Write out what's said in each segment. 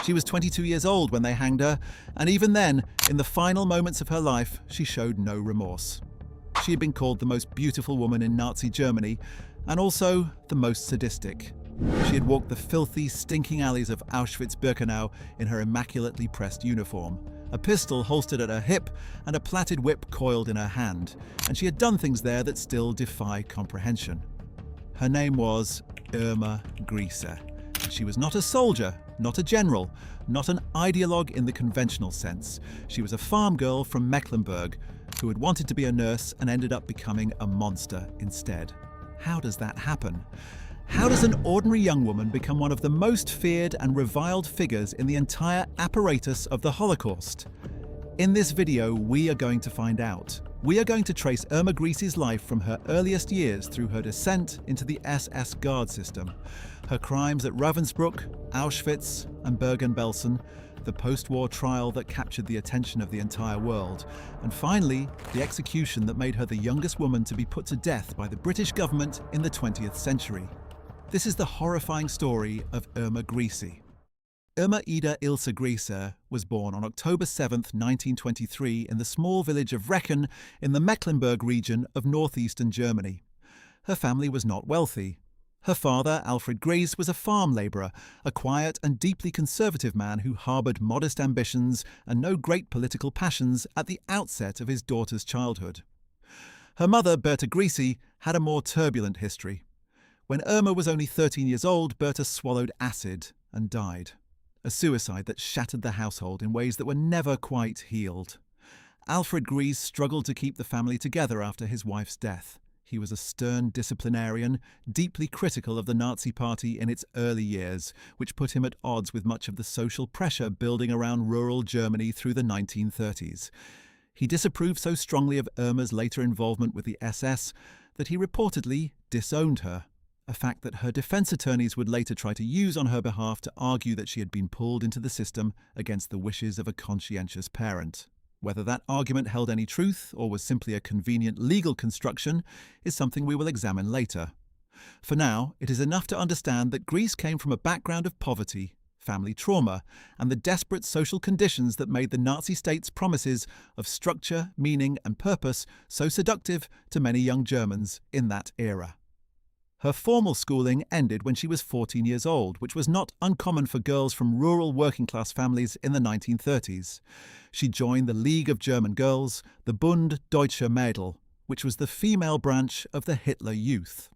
She was 22 years old when they hanged her, and even then, in the final moments of her life, she showed no remorse. She had been called the most beautiful woman in Nazi Germany, and also the most sadistic. She had walked the filthy, stinking alleys of Auschwitz-Birkenau in her immaculately pressed uniform, a pistol holstered at her hip and a plaited whip coiled in her hand, and she had done things there that still defy comprehension. Her name was Irma Grese. She was not a soldier, not a general, not an ideologue in the conventional sense. She was a farm girl from Mecklenburg who had wanted to be a nurse and ended up becoming a monster instead. How does that happen? How does an ordinary young woman become one of the most feared and reviled figures in the entire apparatus of the Holocaust? In this video, we are going to find out. We are going to trace Irma Grese's life from her earliest years through her descent into the SS guard system, her crimes at Ravensbrück, Auschwitz, and Bergen-Belsen, the post-war trial that captured the attention of the entire world, and finally, the execution that made her the youngest woman to be put to death by the British government in the 20th century. This is the horrifying story of Irma Grese. Irma Ida Ilse Grese was born on October 7, 1923 in the small village of Recken in the Mecklenburg region of northeastern Germany. Her family was not wealthy. Her father, Alfred Grese, was a farm labourer, a quiet and deeply conservative man who harboured modest ambitions and no great political passions at the outset of his daughter's childhood. Her mother, Berta Grese, had a more turbulent history. When Irma was only 13 years old, Berta swallowed acid and died. A suicide that shattered the household in ways that were never quite healed. Alfred Grese struggled to keep the family together after his wife's death. He was a stern disciplinarian, deeply critical of the Nazi Party in its early years, which put him at odds with much of the social pressure building around rural Germany through the 1930s. He disapproved so strongly of Irma's later involvement with the SS that he reportedly disowned her, a fact that her defense attorneys would later try to use on her behalf to argue that she had been pulled into the system against the wishes of a conscientious parent. Whether that argument held any truth or was simply a convenient legal construction is something we will examine later. For now, it is enough to understand that Grese came from a background of poverty, family trauma, and the desperate social conditions that made the Nazi state's promises of structure, meaning, and purpose so seductive to many young Germans in that era. Her formal schooling ended when she was 14 years old, which was not uncommon for girls from rural working-class families in the 1930s. She joined the League of German Girls, the Bund Deutscher Mädel, which was the female branch of the Hitler Youth.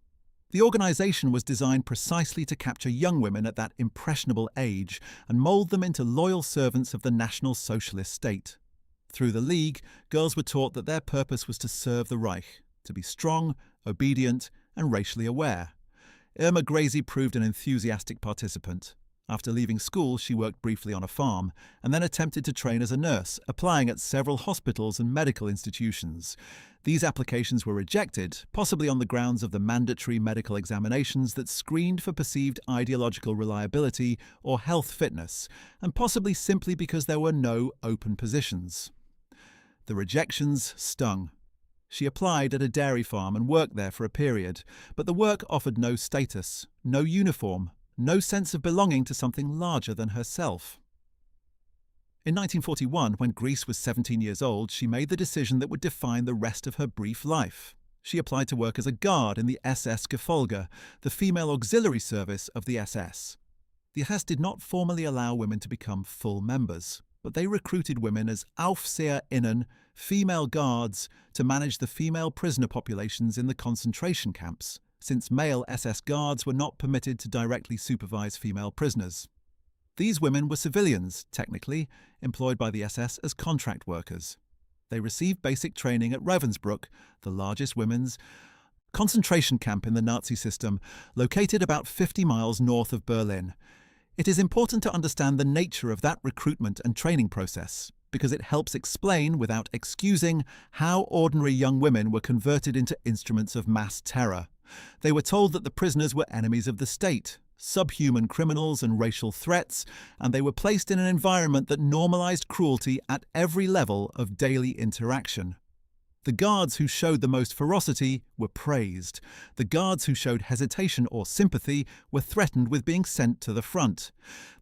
The organization was designed precisely to capture young women at that impressionable age and mold them into loyal servants of the National Socialist state. Through the League, girls were taught that their purpose was to serve the Reich, to be strong, obedient, and racially aware. Irma Grese proved an enthusiastic participant. After leaving school, she worked briefly on a farm, and then attempted to train as a nurse, applying at several hospitals and medical institutions. These applications were rejected, possibly on the grounds of the mandatory medical examinations that screened for perceived ideological reliability or health fitness, and possibly simply because there were no open positions. The rejections stung. She applied at a dairy farm and worked there for a period, but the work offered no status, no uniform, no sense of belonging to something larger than herself. In 1941, when Grese was 17 years old, she made the decision that would define the rest of her brief life. She applied to work as a guard in the SS Gefolge, the female auxiliary service of the SS. The SS did not formally allow women to become full members, but they recruited women as Aufseherinnen, female guards, to manage the female prisoner populations in the concentration camps, since male SS guards were not permitted to directly supervise female prisoners. These women were civilians, technically, employed by the SS as contract workers. They received basic training at Ravensbrück, the largest women's concentration camp in the Nazi system, located about 50 miles north of Berlin. It is important to understand the nature of that recruitment and training process, because it helps explain, without excusing, how ordinary young women were converted into instruments of mass terror. They were told that the prisoners were enemies of the state, subhuman criminals and racial threats, and they were placed in an environment that normalized cruelty at every level of daily interaction. The guards who showed the most ferocity were praised. The guards who showed hesitation or sympathy were threatened with being sent to the front.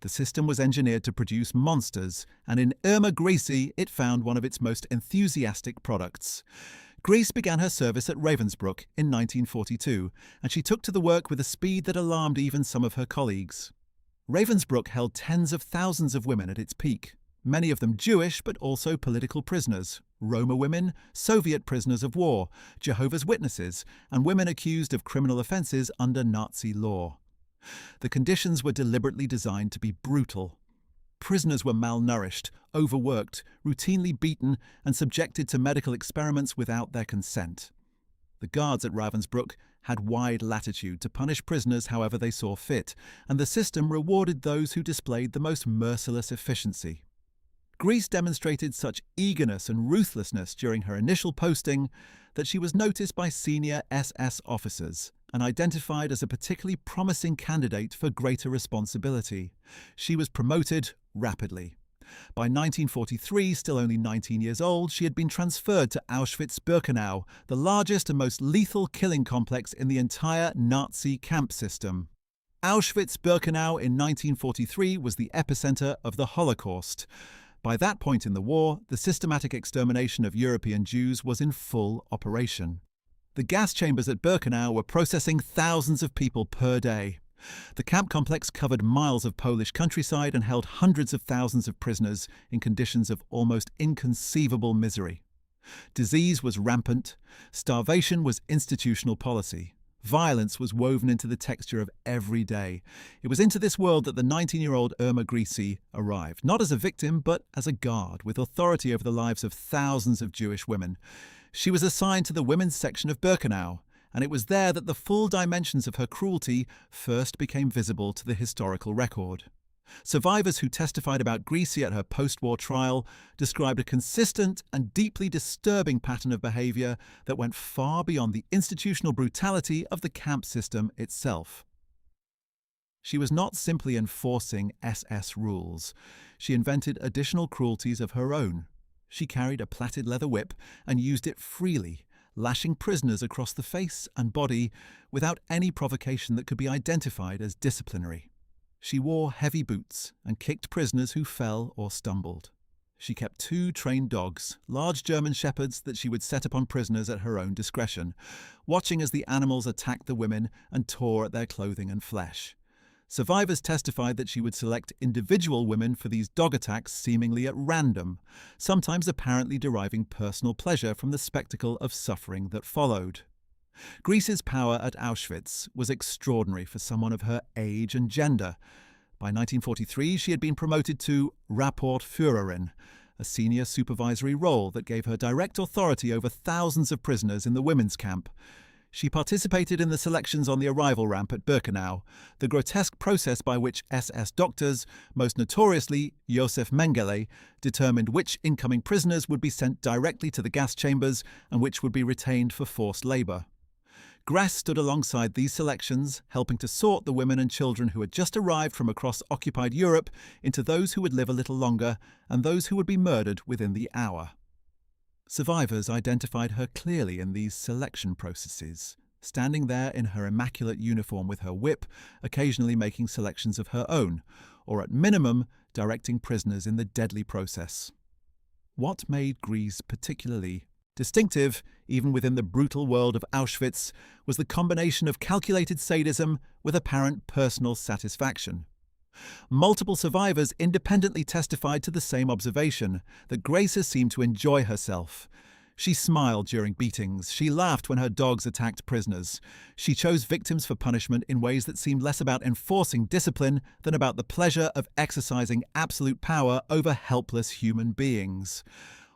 The system was engineered to produce monsters, and in Irma Grese it found one of its most enthusiastic products. Grese began her service at Ravensbrück in 1942, and she took to the work with a speed that alarmed even some of her colleagues. Ravensbrück held tens of thousands of women at its peak, many of them Jewish but also political prisoners, Roma women, Soviet prisoners of war, Jehovah's Witnesses, and women accused of criminal offences under Nazi law. The conditions were deliberately designed to be brutal. Prisoners were malnourished, overworked, routinely beaten, and subjected to medical experiments without their consent. The guards at Ravensbrück had wide latitude to punish prisoners however they saw fit, and the system rewarded those who displayed the most merciless efficiency. Grese demonstrated such eagerness and ruthlessness during her initial posting that she was noticed by senior SS officers and identified as a particularly promising candidate for greater responsibility. She was promoted rapidly. By 1943, still only 19 years old, she had been transferred to Auschwitz-Birkenau, the largest and most lethal killing complex in the entire Nazi camp system. Auschwitz-Birkenau in 1943 was the epicenter of the Holocaust. By that point in the war, the systematic extermination of European Jews was in full operation. The gas chambers at Birkenau were processing thousands of people per day. The camp complex covered miles of Polish countryside and held hundreds of thousands of prisoners in conditions of almost inconceivable misery. Disease was rampant, starvation was institutional policy. Violence was woven into the texture of every day. It was into this world that the 19-year-old Irma Grese arrived, not as a victim, but as a guard with authority over the lives of thousands of Jewish women. She was assigned to the women's section of Birkenau, and it was there that the full dimensions of her cruelty first became visible to the historical record. Survivors who testified about Grese at her post-war trial described a consistent and deeply disturbing pattern of behavior that went far beyond the institutional brutality of the camp system itself. She was not simply enforcing SS rules. She invented additional cruelties of her own. She carried a plaited leather whip and used it freely, lashing prisoners across the face and body without any provocation that could be identified as disciplinary. She wore heavy boots and kicked prisoners who fell or stumbled. She kept 2 trained dogs, large German shepherds that she would set upon prisoners at her own discretion, watching as the animals attacked the women and tore at their clothing and flesh. Survivors testified that she would select individual women for these dog attacks seemingly at random, sometimes apparently deriving personal pleasure from the spectacle of suffering that followed. Grese's power at Auschwitz was extraordinary for someone of her age and gender. By 1943, she had been promoted to Rapportführerin, a senior supervisory role that gave her direct authority over thousands of prisoners in the women's camp. She participated in the selections on the arrival ramp at Birkenau, the grotesque process by which SS doctors, most notoriously Josef Mengele, determined which incoming prisoners would be sent directly to the gas chambers and which would be retained for forced labour. Grese stood alongside these selections, helping to sort the women and children who had just arrived from across occupied Europe into those who would live a little longer and those who would be murdered within the hour. Survivors identified her clearly in these selection processes, standing there in her immaculate uniform with her whip, occasionally making selections of her own, or at minimum, directing prisoners in the deadly process. What made Grese particularly distinctive, even within the brutal world of Auschwitz, was the combination of calculated sadism with apparent personal satisfaction. Multiple survivors independently testified to the same observation, that Grese seemed to enjoy herself. She smiled during beatings. She laughed when her dogs attacked prisoners. She chose victims for punishment in ways that seemed less about enforcing discipline than about the pleasure of exercising absolute power over helpless human beings.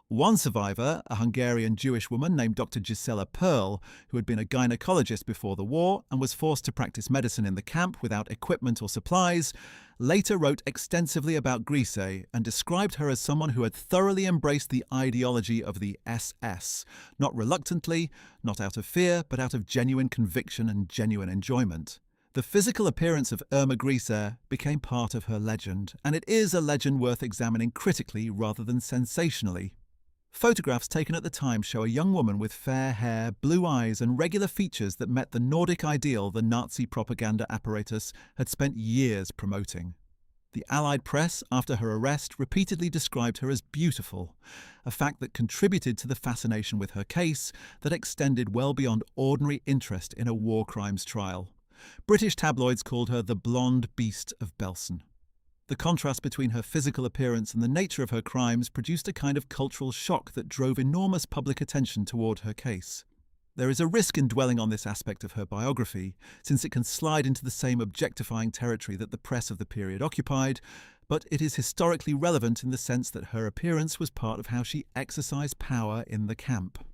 One survivor, a Hungarian Jewish woman named Dr. Gisela Perl, who had been a gynecologist before the war and was forced to practice medicine in the camp without equipment or supplies, later wrote extensively about Grese and described her as someone who had thoroughly embraced the ideology of the SS, not reluctantly, not out of fear, but out of genuine conviction and genuine enjoyment. The physical appearance of Irma Grese became part of her legend, and it is a legend worth examining critically rather than sensationally. Photographs taken at the time show a young woman with fair hair, blue eyes, and regular features that met the Nordic ideal the Nazi propaganda apparatus had spent years promoting. The Allied press, after her arrest, repeatedly described her as beautiful, a fact that contributed to the fascination with her case that extended well beyond ordinary interest in a war crimes trial. British tabloids called her the blonde beast of Belsen. The contrast between her physical appearance and the nature of her crimes produced a kind of cultural shock that drove enormous public attention toward her case. There is a risk in dwelling on this aspect of her biography, since it can slide into the same objectifying territory that the press of the period occupied, but it is historically relevant in the sense that her appearance was part of how she exercised power in the camp.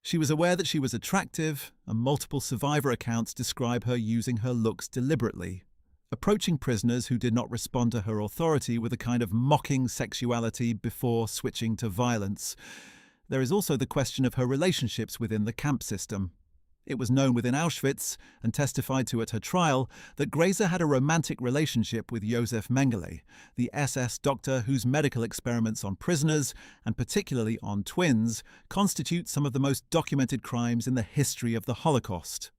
She was aware that she was attractive, and multiple survivor accounts describe her using her looks deliberately, approaching prisoners who did not respond to her authority with a kind of mocking sexuality before switching to violence. There is also the question of her relationships within the camp system. It was known within Auschwitz, and testified to at her trial, that Grese had a romantic relationship with Josef Mengele, the SS doctor whose medical experiments on prisoners, and particularly on twins, constitute some of the most documented crimes in the history of the Holocaust.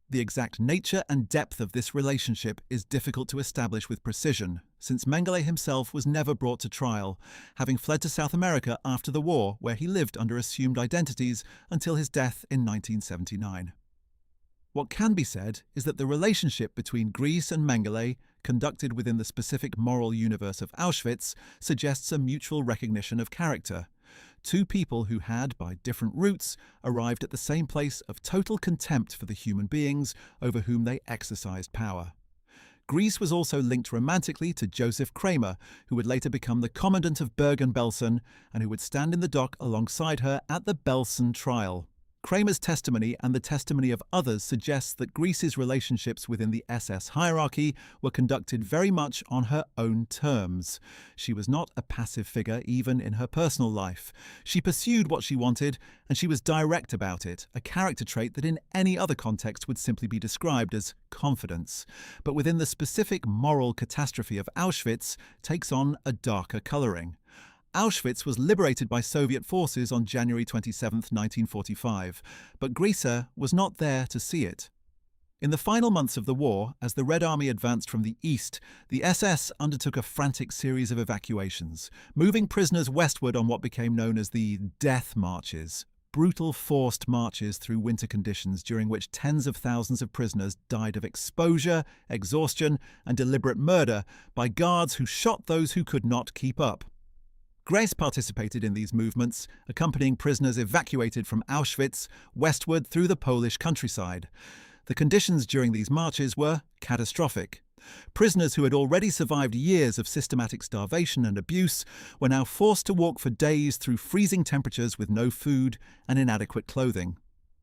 The exact nature and depth of this relationship is difficult to establish with precision, since Mengele himself was never brought to trial, having fled to South America after the war, where he lived under assumed identities until his death in 1979. What can be said is that the relationship between Grese and Mengele, conducted within the specific moral universe of Auschwitz, suggests a mutual recognition of character. Two people who had, by different routes, arrived at the same place of total contempt for the human beings over whom they exercised power. Grese was also linked romantically to Joseph Kramer, who would later become the commandant of Bergen-Belsen and who would stand in the dock alongside her at the Belsen trial. Kramer's testimony and the testimony of others suggests that Grese's relationships within the SS hierarchy were conducted very much on her own terms. She was not a passive figure even in her personal life. She pursued what she wanted, and she was direct about it, a character trait that in any other context would simply be described as confidence, but within the specific moral catastrophe of Auschwitz takes on a darker colouring. Auschwitz was liberated by Soviet forces on January 27, 1945, but Grese was not there to see it. In the final months of the war, as the Red Army advanced from the east, the SS undertook a frantic series of evacuations, moving prisoners westward on what became known as the death marches, brutal forced marches through winter conditions during which tens of thousands of prisoners died of exposure, exhaustion, and deliberate murder by guards who shot those who could not keep up. Grese participated in these movements, accompanying prisoners evacuated from Auschwitz westward through the Polish countryside. The conditions during these marches were catastrophic. Prisoners who had already survived years of systematic starvation and abuse were now forced to walk for days through freezing temperatures with no food and inadequate clothing.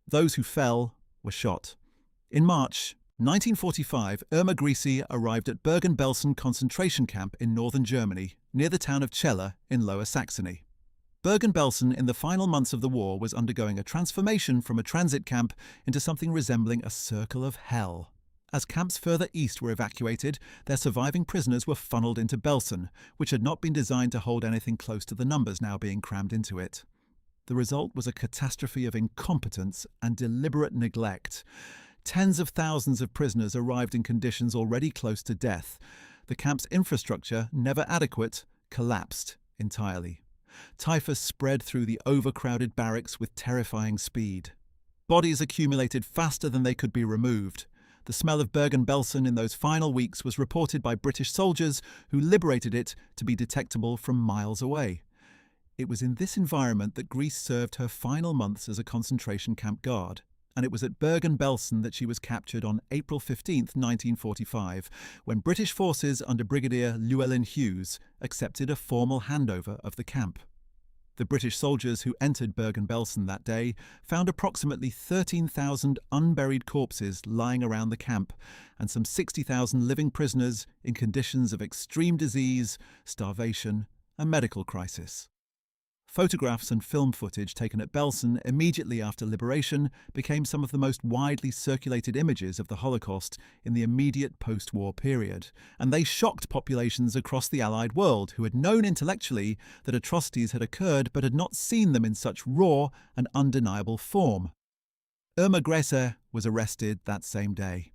Those who fell were shot. In March 1945, Irma Grese arrived at Bergen-Belsen concentration camp in northern Germany, near the town of Celle in Lower Saxony. Bergen-Belsen in the final months of the war was undergoing a transformation from a transit camp into something resembling a circle of hell. As camps further east were evacuated, their surviving prisoners were funneled into Belsen, which had not been designed to hold anything close to the numbers now being crammed into it. The result was a catastrophe of incompetence and deliberate neglect. Tens of thousands of prisoners arrived in conditions already close to death. The camp's infrastructure, never adequate, collapsed entirely. Typhus spread through the overcrowded barracks with terrifying speed. Bodies accumulated faster than they could be removed. The smell of Bergen-Belsen in those final weeks was reported by British soldiers who liberated it to be detectable from miles away. It was in this environment that Grese served her final months as a concentration camp guard, and it was at Bergen-Belsen that she was captured on April 15, 1945, when British forces under Brigadier Llewellyn Hughes accepted a formal handover of the camp. The British soldiers who entered Bergen-Belsen that day found approximately 13,000 unburied corpses lying around the camp and some 60,000 living prisoners in conditions of extreme disease, starvation, and medical crisis. Photographs and film footage taken at Belsen immediately after liberation became some of the most widely circulated images of the Holocaust in the immediate post-war period, and they shocked populations across the Allied world who had known intellectually that atrocities had occurred but had not seen them in such raw and undeniable form. Irma Grese was arrested that same day.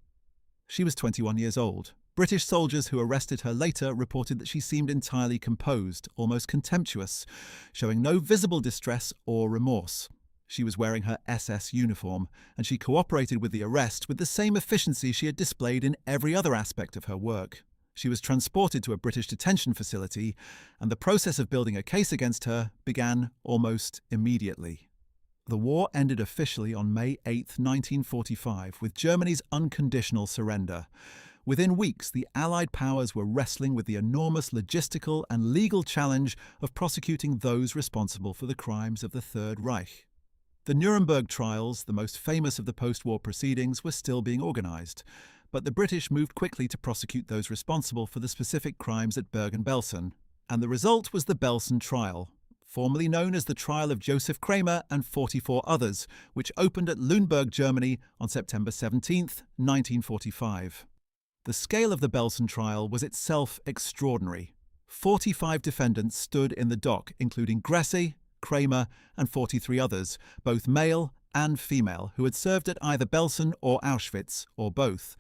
She was 21 years old. British soldiers who arrested her later reported that she seemed entirely composed, almost contemptuous, showing no visible distress or remorse. She was wearing her SS uniform, and she cooperated with the arrest with the same efficiency she had displayed in every other aspect of her work. She was transported to a British detention facility, and the process of building a case against her began almost immediately. The war ended officially on May 8, 1945, with Germany's unconditional surrender. Within weeks, the Allied powers were wrestling with the enormous logistical and legal challenge of prosecuting those responsible for the crimes of the Third Reich. The Nuremberg trials, the most famous of the post-war proceedings, were still being organised, but the British moved quickly to prosecute those responsible for the specific crimes at Bergen-Belsen, and the result was the Belsen trial, formerly known as the trial of Joseph Kramer and 44 others, which opened at Lüneburg, Germany on September 17, 1945. The scale of the Belsen trial was itself extraordinary. 45 defendants stood in the dock, including Grese, Kramer, and 43 others, both male and female, who had served at either Belsen or Auschwitz, or both.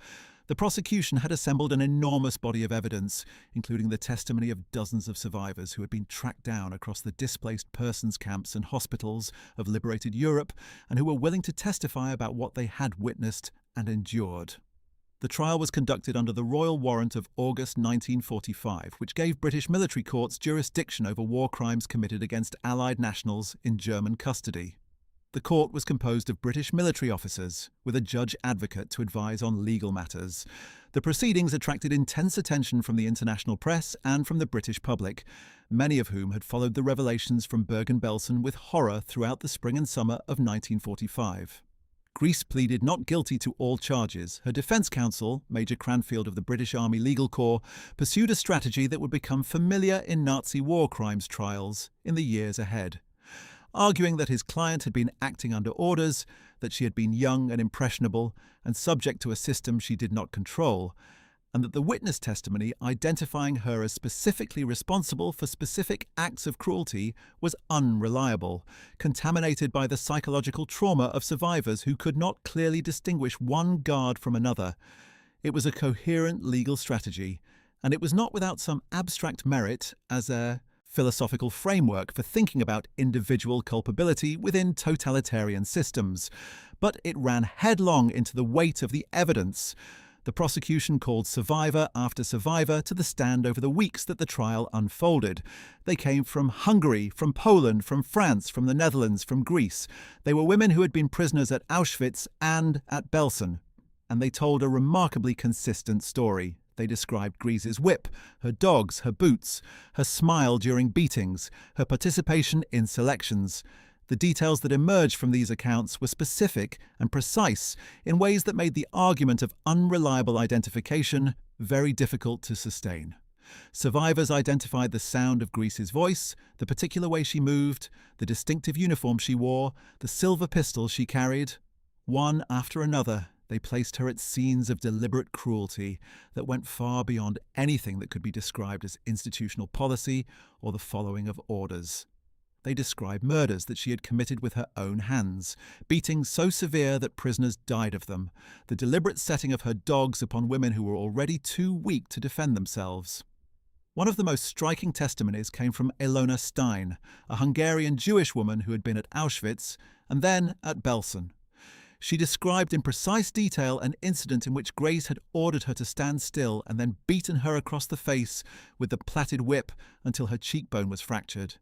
The prosecution had assembled an enormous body of evidence, including the testimony of dozens of survivors who had been tracked down across the displaced persons camps and hospitals of liberated Europe, and who were willing to testify about what they had witnessed and endured. The trial was conducted under the Royal Warrant of August 1945, which gave British military courts jurisdiction over war crimes committed against Allied nationals in German custody. The court was composed of British military officers, with a judge advocate to advise on legal matters. The proceedings attracted intense attention from the international press and from the British public, many of whom had followed the revelations from Bergen-Belsen with horror throughout the spring and summer of 1945. Grese pleaded not guilty to all charges. Her defence counsel, Major Cranfield of the British Army Legal Corps, pursued a strategy that would become familiar in Nazi war crimes trials in the years ahead, arguing that his client had been acting under orders, that she had been young and impressionable and subject to a system she did not control, and that the witness testimony identifying her as specifically responsible for specific acts of cruelty was unreliable, contaminated by the psychological trauma of survivors who could not clearly distinguish one guard from another. It was a coherent legal strategy, and it was not without some abstract merit as a philosophical framework for thinking about individual culpability within totalitarian systems, but it ran headlong into the weight of the evidence. The prosecution called survivor after survivor to the stand over the weeks that the trial unfolded. They came from Hungary, from Poland, from France, from the Netherlands, from Greece. They were women who had been prisoners at Auschwitz and at Belsen, and they told a remarkably consistent story. They described Grese's whip, her dogs, her boots, her smile during beatings, her participation in selections. The details that emerged from these accounts were specific and precise in ways that made the argument of unreliable identification very difficult to sustain. Survivors identified the sound of Grese's voice, the particular way she moved, the distinctive uniform she wore, the silver pistol she carried. One after another, they placed her at scenes of deliberate cruelty that went far beyond anything that could be described as institutional policy or the following of orders. They described murders that she had committed with her own hands, beatings so severe that prisoners died of them, the deliberate setting of her dogs upon women who were already too weak to defend themselves. One of the most striking testimonies came from Ilona Stein, a Hungarian Jewish woman who had been at Auschwitz and then at Belsen. She described in precise detail an incident in which Grese had ordered her to stand still and then beaten her across the face with the plaited whip until her cheekbone was fractured.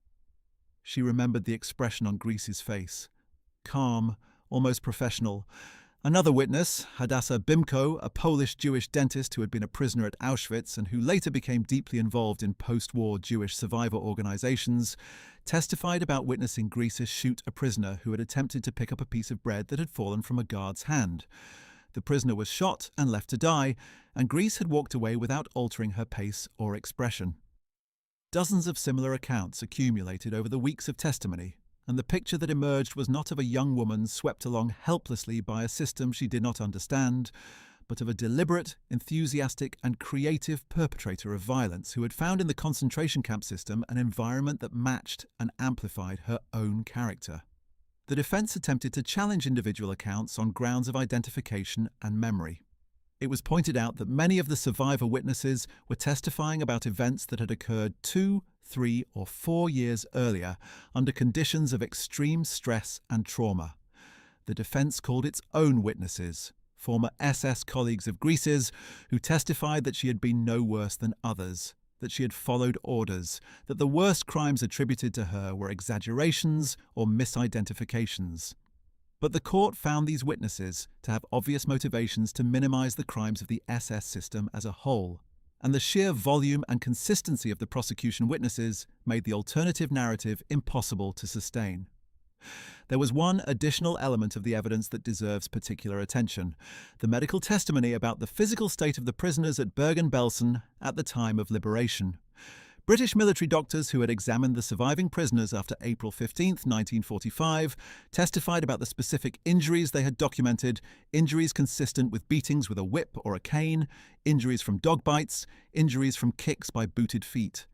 She remembered the expression on Grese's face. Calm, almost professional. Another witness, Hadassah Bimko, a Polish Jewish dentist who had been a prisoner at Auschwitz and who later became deeply involved in post-war Jewish survivor organizations, testified about witnessing Grese shoot a prisoner who had attempted to pick up a piece of bread that had fallen from a guard's hand. The prisoner was shot and left to die, and Grese had walked away without altering her pace or expression. Dozens of similar accounts accumulated over the weeks of testimony, and the picture that emerged was not of a young woman swept along helplessly by a system she did not understand, but of a deliberate, enthusiastic, and creative perpetrator of violence who had found in the concentration camp system an environment that matched and amplified her own character. The defense attempted to challenge individual accounts on grounds of identification and memory. It was pointed out that many of the survivor witnesses were testifying about events that had occurred 2, 3, or 4 years earlier under conditions of extreme stress and trauma. The defense called its own witnesses, former SS colleagues of Grese's, who testified that she had been no worse than others, that she had followed orders, that the worst crimes attributed to her were exaggerations or misidentifications. But the court found these witnesses to have obvious motivations to minimize the crimes of the SS system as a whole, and the sheer volume and consistency of the prosecution witnesses made the alternative narrative impossible to sustain. There was one additional element of the evidence that deserves particular attention: the medical testimony about the physical state of the prisoners at Bergen-Belsen at the time of liberation. British military doctors who had examined the surviving prisoners after April 15, 1945, testified about the specific injuries they had documented: injuries consistent with beatings with a whip or a cane, injuries from dog bites, injuries from kicks by booted feet.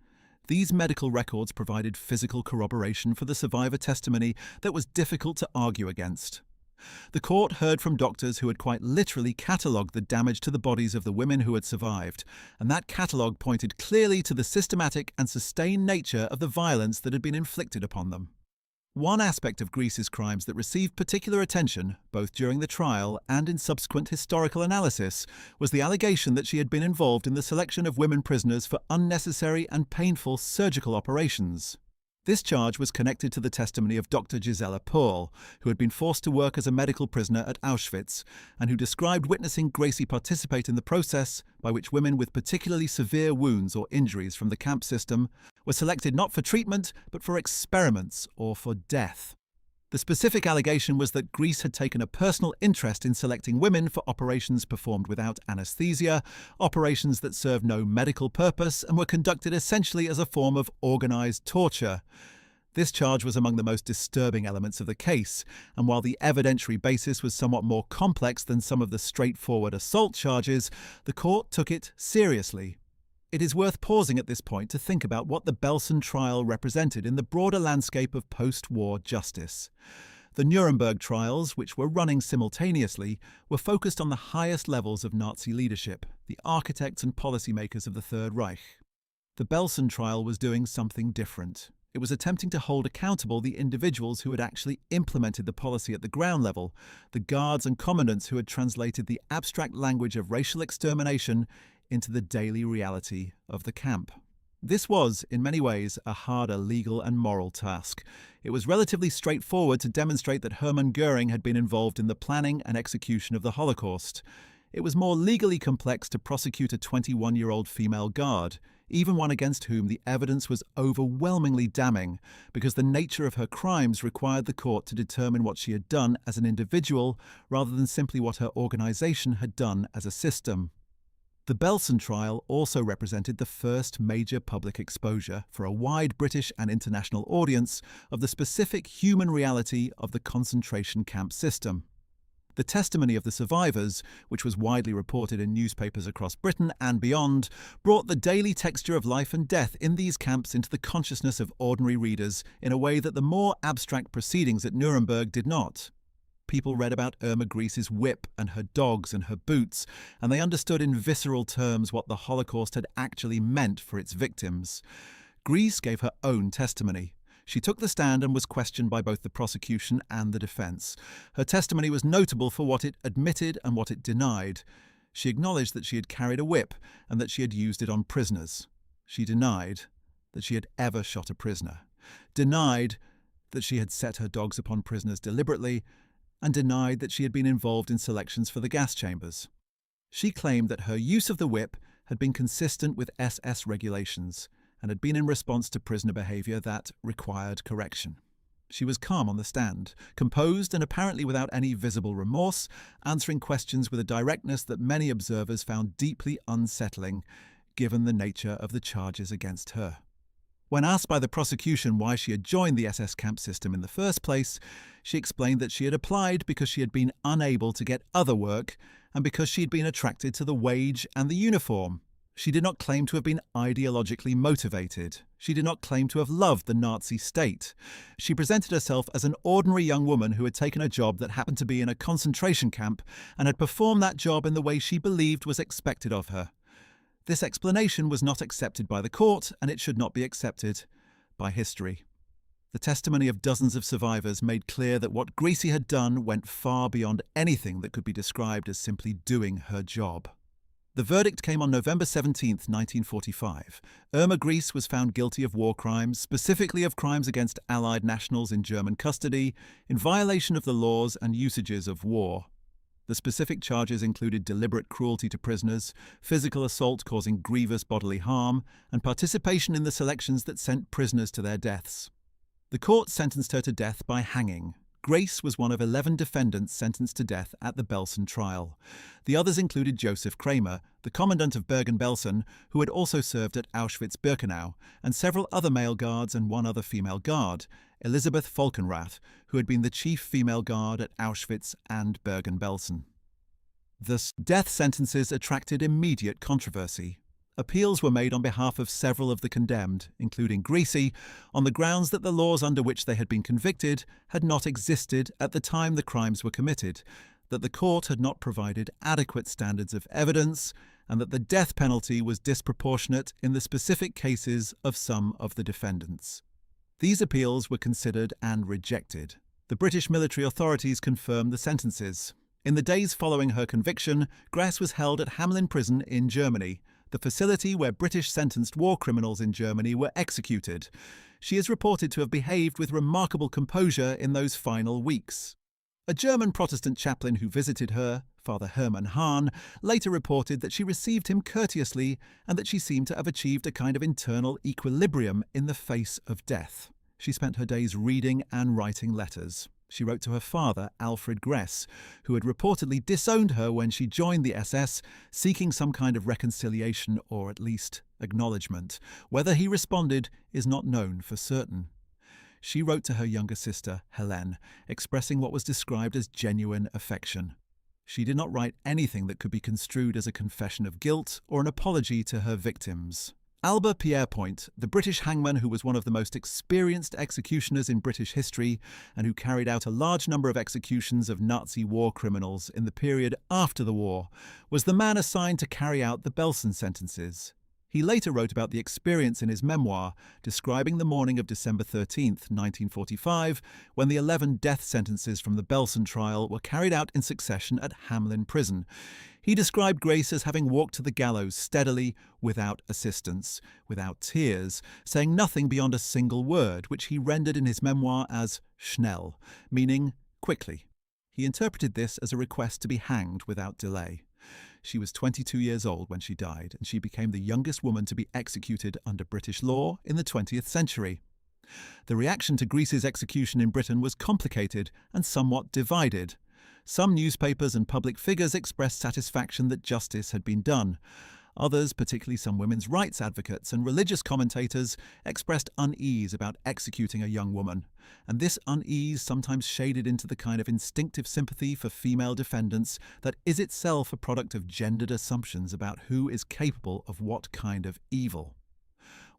These medical records provided physical corroboration for the survivor testimony that was difficult to argue against. The court heard from doctors who had quite literally catalogued the damage to the bodies of the women who had survived, and that catalogue pointed clearly to the systematic and sustained nature of the violence that had been inflicted upon them. One aspect of Grese's crimes that received particular attention, both during the trial and in subsequent historical analysis, was the allegation that she had been involved in the selection of women prisoners for unnecessary and painful surgical operations. This charge was connected to the testimony of Dr. Gisela Paul, who had been forced to work as a medical prisoner at Auschwitz, and who described witnessing Grese participate in the process by which women with particularly severe wounds or injuries from the camp system were selected not for treatment, but for experiments or for death. The specific allegation was that Grese had taken a personal interest in selecting women for operations performed without anesthesia, operations that served no medical purpose and were conducted essentially as a form of organized torture. This charge was among the most disturbing elements of the case, and while the evidentiary basis was somewhat more complex than some of the straightforward assault charges, the court took it seriously. It is worth pausing at this point to think about what the Belsen trial represented in the broader landscape of post-war justice. The Nuremberg trials, which were running simultaneously, were focused on the highest levels of Nazi leadership, the architects and policymakers of the Third Reich. The Belsen trial was doing something different. It was attempting to hold accountable the individuals who had actually implemented the policy at the ground level, the guards and commandants who had translated the abstract language of racial extermination into the daily reality of the camp. This was, in many ways, a harder legal and moral task. It was relatively straightforward to demonstrate that Hermann Göring had been involved in the planning and execution of the Holocaust. It was more legally complex to prosecute a 21-year-old female guard, even one against whom the evidence was overwhelmingly damning, because the nature of her crimes required the court to determine what she had done as an individual rather than simply what her organization had done as a system. The Belsen trial also represented the first major public exposure for a wide British and international audience of the specific human reality of the concentration camp system. The testimony of the survivors, which was widely reported in newspapers across Britain and beyond, brought the daily texture of life and death in these camps into the consciousness of ordinary readers in a way that the more abstract proceedings at Nuremberg did not. People read about Irma Grese's whip and her dogs and her boots, and they understood in visceral terms what the Holocaust had actually meant for its victims. Grese gave her own testimony. She took the stand and was questioned by both the prosecution and the defense. Her testimony was notable for what it admitted and what it denied. She acknowledged that she had carried a whip and that she had used it on prisoners. She denied that she had ever shot a prisoner, denied that she had set her dogs upon prisoners deliberately, and denied that she had been involved in selections for the gas chambers. She claimed that her use of the whip had been consistent with SS regulations and had been in response to prisoner behavior that required correction. She was calm on the stand, composed and apparently without any visible remorse, answering questions with a directness that many observers found deeply unsettling, given the nature of the charges against her. When asked by the prosecution why she had joined the SS camp system in the first place, she explained that she had applied because she had been unable to get other work and because she had been attracted to the wage and the uniform. She did not claim to have been ideologically motivated. She did not claim to have loved the Nazi state. She presented herself as an ordinary young woman who had taken a job that happened to be in a concentration camp and had performed that job in the way she believed was expected of her. This explanation was not accepted by the court, and it should not be accepted by history. The testimony of dozens of survivors made clear that what Grese had done went far beyond anything that could be described as simply doing her job. The verdict came on November 17, 1945. Irma Grese was found guilty of war crimes, specifically of crimes against Allied nationals in German custody, in violation of the laws and usages of war. The specific charges included deliberate cruelty to prisoners, physical assault causing grievous bodily harm, and participation in the selections that sent prisoners to their deaths. The court sentenced her to death by hanging. Grese was one of 11 defendants sentenced to death at the Belsen trial. The others included Joseph Kramer, the commandant of Bergen-Belsen, who had also served at Auschwitz-Birkenau, and several other male guards and one other female guard, Elisabeth Volkenrath, who had been the chief female guard at Auschwitz and Bergen-Belsen. The death sentences attracted immediate controversy. Appeals were made on behalf of several of the condemned, including Grese, on the grounds that the laws under which they had been convicted had not existed at the time the crimes were committed, that the court had not provided adequate standards of evidence, and that the death penalty was disproportionate in the specific cases of some of the defendants. These appeals were considered and rejected. The British military authorities confirmed the sentences. In the days following her conviction, Grese was held at Hamelin Prison in Germany, the facility where British sentenced war criminals in Germany were executed. She is reported to have behaved with remarkable composure in those final weeks. A German Protestant chaplain who visited her, Father Hermann Hahn, later reported that she received him courteously and that she seemed to have achieved a kind of internal equilibrium in the face of death. She spent her days reading and writing letters. She wrote to her father, Alfred Grese, who had reportedly disowned her when she joined the SS, seeking some kind of reconciliation or at least acknowledgement. Whether he responded is not known for certain. She wrote to her younger sister, Helene, expressing what was described as genuine affection. She did not write anything that could be construed as a confession of guilt or an apology to her victims. Albert Pierrepoint, the British hangman who was one of the most experienced executioners in British history and who carried out a large number of executions of Nazi war criminals in the period after the war, was the man assigned to carry out the Belsen sentences. He later wrote about the experience in his memoir, describing the morning of December 13, 1945, when the 11 death sentences from the Belsen trial were carried out in succession at Hamelin Prison. He described Grese as having walked to the gallows steadily, without assistance, without tears, saying nothing beyond a single word, which he rendered in his memoir as schnell, meaning quickly. He interpreted this as a request to be hanged without delay. She was 22 years old when she died, and she became the youngest woman to be executed under British law in the 20th century. The reaction to Grese's execution in Britain was complicated and somewhat divided. Some newspapers and public figures expressed satisfaction that justice had been done. Others, particularly some women's rights advocates and religious commentators, expressed unease about executing a young woman, and this unease sometimes shaded into the kind of instinctive sympathy for female defendants that is itself a product of gendered assumptions about who is capable of what kind of evil.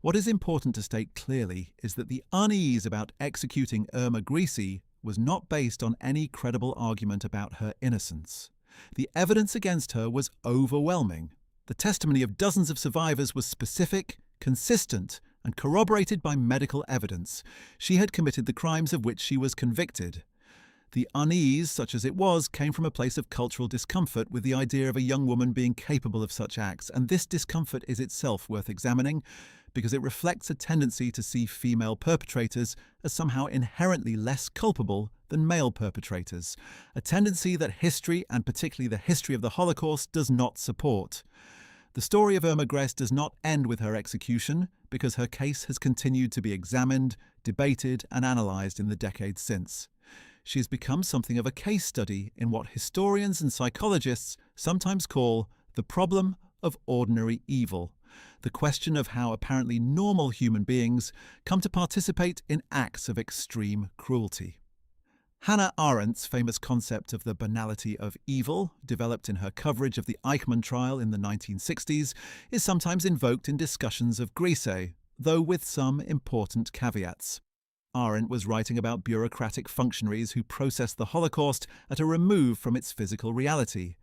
What is important to state clearly is that the unease about executing Irma Grese was not based on any credible argument about her innocence. The evidence against her was overwhelming. The testimony of dozens of survivors was specific, consistent, and corroborated by medical evidence. She had committed the crimes of which she was convicted. The unease, such as it was, came from a place of cultural discomfort with the idea of a young woman being capable of such acts, and this discomfort is itself worth examining because it reflects a tendency to see female perpetrators as somehow inherently less culpable than male perpetrators, a tendency that history, and particularly the history of the Holocaust, does not support. The story of Irma Grese does not end with her execution because her case has continued to be examined, debated, and analysed in the decades since. She has become something of a case study in what historians and psychologists sometimes call the problem of ordinary evil, the question of how apparently normal human beings come to participate in acts of extreme cruelty. Hannah Arendt's famous concept of the banality of evil, developed in her coverage of the Eichmann trial in the 1960s, is sometimes invoked in discussions of Grese, though with some important caveats. Arendt was writing about bureaucratic functionaries who processed the Holocaust at a remove from its physical reality.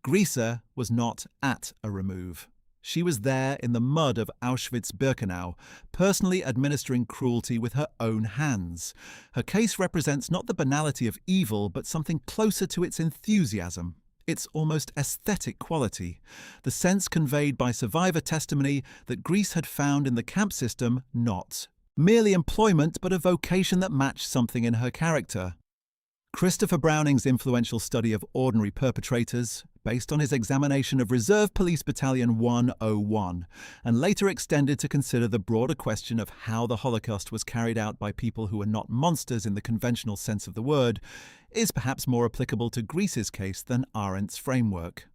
Grese was not at a remove. She was there in the mud of Auschwitz-Birkenau, personally administering cruelty with her own hands. Her case represents not the banality of evil, but something closer to its enthusiasm, its almost aesthetic quality, the sense conveyed by survivor testimony that Grese had found in the camp system not merely employment, but a vocation that matched something in her character. Christopher Browning's influential study of ordinary perpetrators, based on his examination of Reserve Police Battalion 101, and later extended to consider the broader question of how the Holocaust was carried out by people who were not monsters in the conventional sense of the word, is perhaps more applicable to Grese's case than Arendt's framework.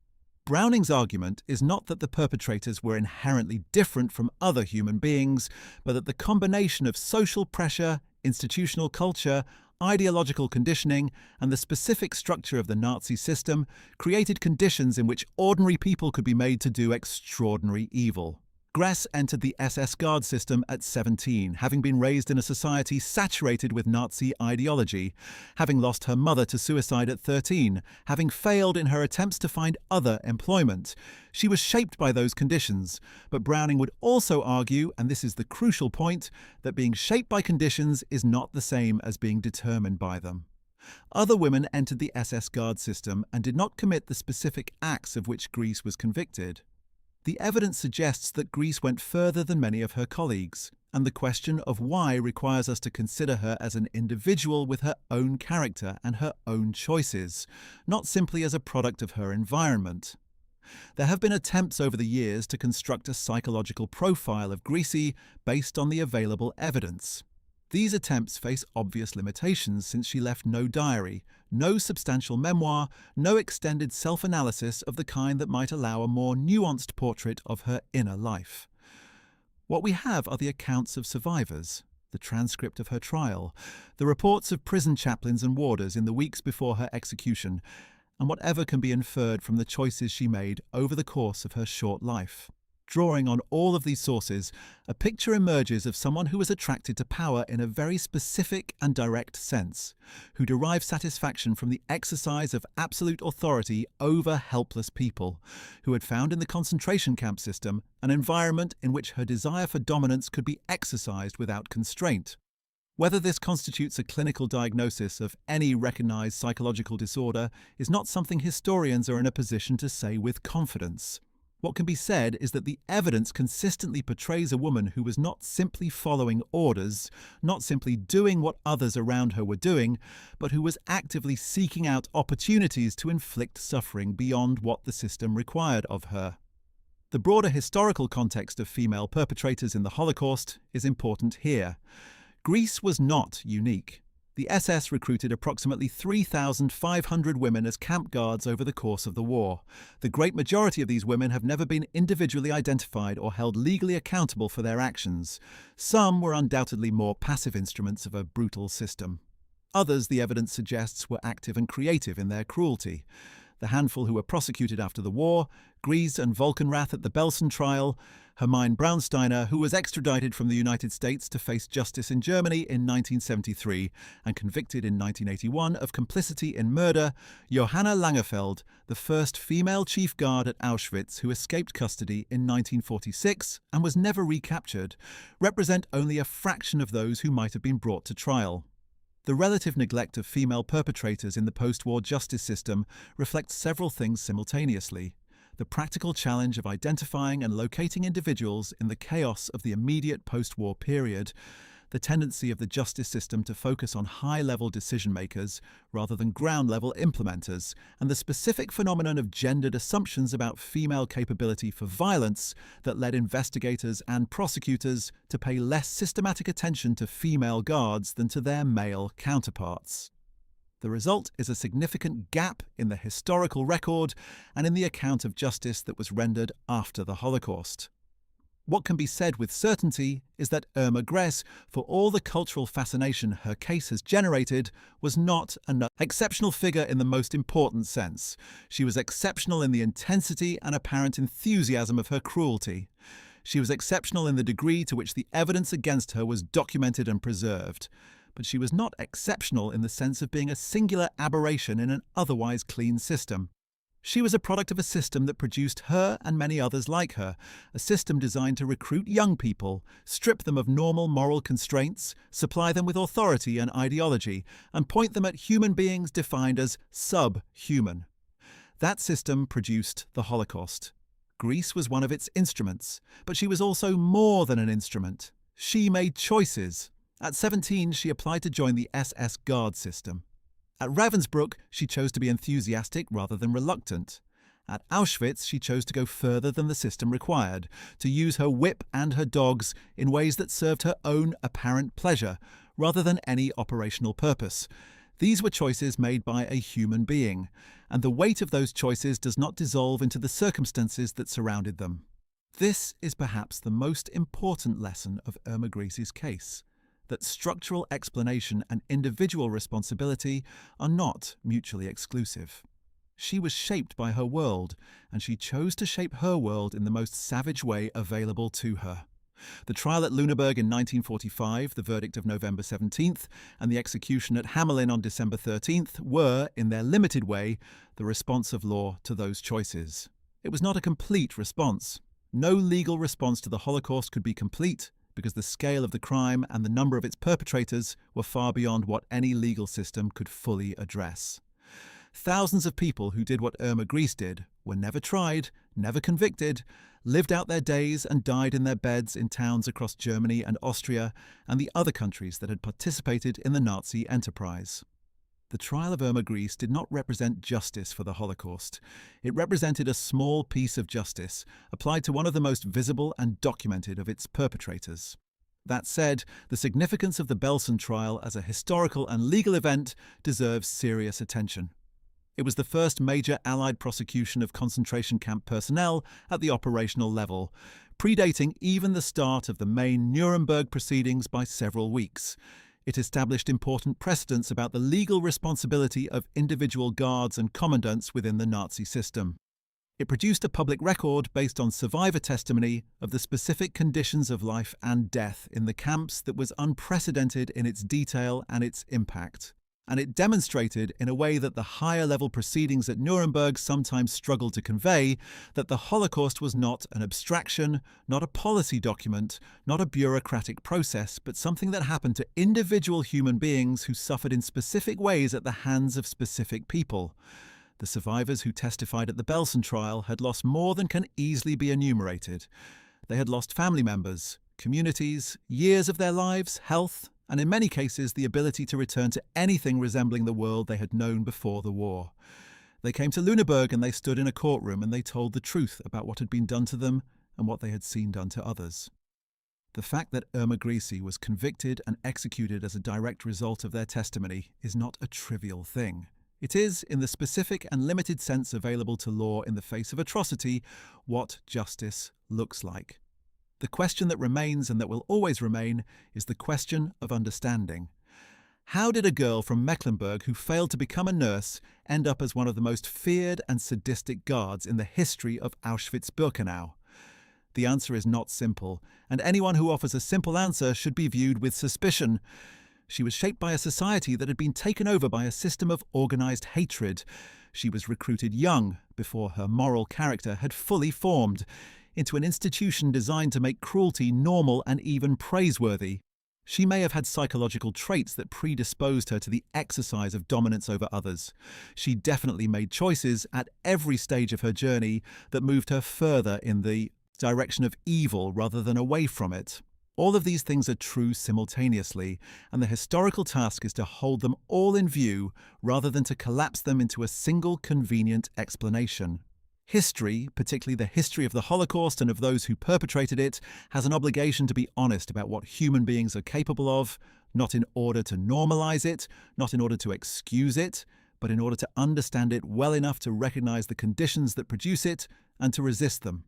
Browning's argument is not that the perpetrators were inherently different from other human beings, but that the combination of social pressure, institutional culture, ideological conditioning, and the specific structure of the Nazi system created conditions in which ordinary people could be made to do extraordinary evil. Grese entered the SS Guard system at 17, having been raised in a society saturated with Nazi ideology, having lost her mother to suicide at 13, having failed in her attempts to find other employment. She was shaped by those conditions, but Browning would also argue, and this is the crucial point, that being shaped by conditions is not the same as being determined by them. Other women entered the SS Guard system and did not commit the specific acts of which Grese was convicted. The evidence suggests that Grese went further than many of her colleagues, and the question of why requires us to consider her as an individual with her own character and her own choices, not simply as a product of her environment. There have been attempts over the years to construct a psychological profile of Grese based on the available evidence. These attempts face obvious limitations since she left no diary, no substantial memoir, no extended self-analysis of the kind that might allow a more nuanced portrait of her inner life. What we have are the accounts of survivors, the transcript of her trial, the reports of prison chaplains and warders in the weeks before her execution, and whatever can be inferred from the choices she made over the course of her short life. Drawing on all of these sources, a picture emerges of someone who was attracted to power in a very specific and direct sense, who derived satisfaction from the exercise of absolute authority over helpless people, who had found in the concentration camp system an environment in which her desire for dominance could be exercised without constraint. Whether this constitutes a clinical diagnosis of any recognized psychological disorder is not something historians are in a position to say with confidence. What can be said is that the evidence consistently portrays a woman who was not simply following orders, not simply doing what others around her were doing, but who was actively seeking out opportunities to inflict suffering beyond what the system required of her. The broader historical context of female perpetrators in the Holocaust is important here. Grese was not unique. The SS recruited approximately 3,500 women as camp guards over the course of the war. The great majority of these women have never been individually identified or held legally accountable for their actions. Some were undoubtedly more passive instruments of a brutal system. Others, the evidence suggests, were active and creative in their cruelty. The handful who were prosecuted after the war, Grese and Volkenrath at the Belsen trial, Hermine Braunsteiner, who was extradited from the United States to face justice in Germany in 1973 and convicted in 1981 of complicity in murder, Johanna Langefeld, the first female chief guard at Auschwitz who escaped custody in 1946 and was never recaptured, represent only a fraction of those who might have been brought to trial. The relative neglect of female perpetrators in the post-war justice system reflects several things simultaneously. The practical challenge of identifying and locating individuals in the chaos of the immediate post-war period, the tendency of the justice system to focus on high-level decision-makers rather than ground-level implementers, and the specific phenomenon of gendered assumptions about female capability for violence that led investigators and prosecutors to pay less systematic attention to female guards than to their male counterparts. The result is a significant gap in the historical record and in the account of justice that was rendered after the Holocaust. What can be said with certainty is that Irma Grese, for all the cultural fascination her case has generated, was not an exceptional figure in the most important sense. She was exceptional in the intensity and apparent enthusiasm of her cruelty. She was exceptional in the degree to which the evidence against her was documented and preserved. But she was not exceptional in the sense of being a singular aberration in an otherwise clean system. She was a product of a system that produced her and many others like her, a system designed to recruit young people, strip them of normal moral constraints, supply them with authority and ideology, and point them at human beings defined as subhuman. That system produced the Holocaust. Greece was one of its instruments, but she was also more than an instrument. She made choices. At 17, she applied to join the SS Guard system. At Ravensbrück, she chose to be enthusiastic rather than reluctant. At Auschwitz, she chose to go further than the system required, to use her whip and her dogs in ways that served her own apparent pleasure, rather than any operational purpose. These were choices made by a human being, and the weight of those choices does not dissolve into the circumstances that surrounded them. This is perhaps the most important lesson of Irma Grese's case, that structural explanation and individual responsibility are not mutually exclusive. She was shaped by her world, and she chose to shape her world in the most savage way available to her. The trial at Lüneburg in 1945, the verdict of November 17th, and the execution at Hamelin on December 13th were, in their limited way, the response of law to those choices. It was not a complete response. No legal response to the Holocaust could be complete, because the scale of the crime and the number of its perpetrators were far beyond what any legal system could fully address. Thousands of people who did what Irma Grese did were never tried, never convicted, lived out their days and died in their beds in towns across Germany and Austria and the other countries that had participated in the Nazi enterprise. The trial of Irma Grese did not represent justice for the Holocaust. It represented a small piece of justice applied to one of the most visible and documented of its perpetrators. That said, the significance of the Belsen trial as a historical and legal event deserves serious attention. It was the first major Allied prosecution of concentration camp personnel at the operational level, predating even the start of the main Nuremberg proceedings by several weeks. It established important precedents about the legal responsibility of individual guards and commandants within the Nazi system. It produced a public record based on survivor testimony of the specific conditions of life and death in the camps that was unprecedented in its detail and its impact. And it demonstrated, in a way that the higher-level proceedings at Nuremberg sometimes struggled to convey, that the Holocaust was not an abstraction, not a policy document, not a bureaucratic process, but something that happened to individual human beings who suffered in specific ways at the hands of specific people. The survivors who testified at the Belsen trial had lost more than can easily be enumerated. They had lost family members, communities, years of their lives, health, and in many cases the ability to return to anything resembling the world they had known before the war. They came to Lüneburg and they stood in a courtroom and they told the truth about what had been done to them and what they had seen done to others. The fact that Irma Grese was convicted and executed as a direct result of their testimony is not a trivial thing. It is, in the specific and limited sense available to law in the face of atrocity, what justice looks like. The question that remains and that will always remain is the question of understanding. How did a girl from Mecklenburg who failed to become a nurse end up as one of the most feared and sadistic guards in the history of Auschwitz-Birkenau? The answer is not simple, and anyone who offers a simple answer should be viewed with suspicion. She was shaped by a society that had been taken over by a system of organized hatred. She was recruited young, before her moral character had fully formed, into an institution designed to make cruelty normal and even praiseworthy. She may have had psychological traits that predisposed her to the exercise of dominance over others. She definitely made choices at every stage of her journey that moved her further in the direction of evil rather than away from it. All of these things are true simultaneously, and the historical task is to hold them all in view rather than to collapse them into a single convenient explanation. History, particularly the history of the Holocaust and of those who perpetrated it, has an obligation to be honest about what human beings are capable of, not in order to normalize it, not in order to excuse it, but in order to understand it well enough to recognize the conditions that produce it and to resist them.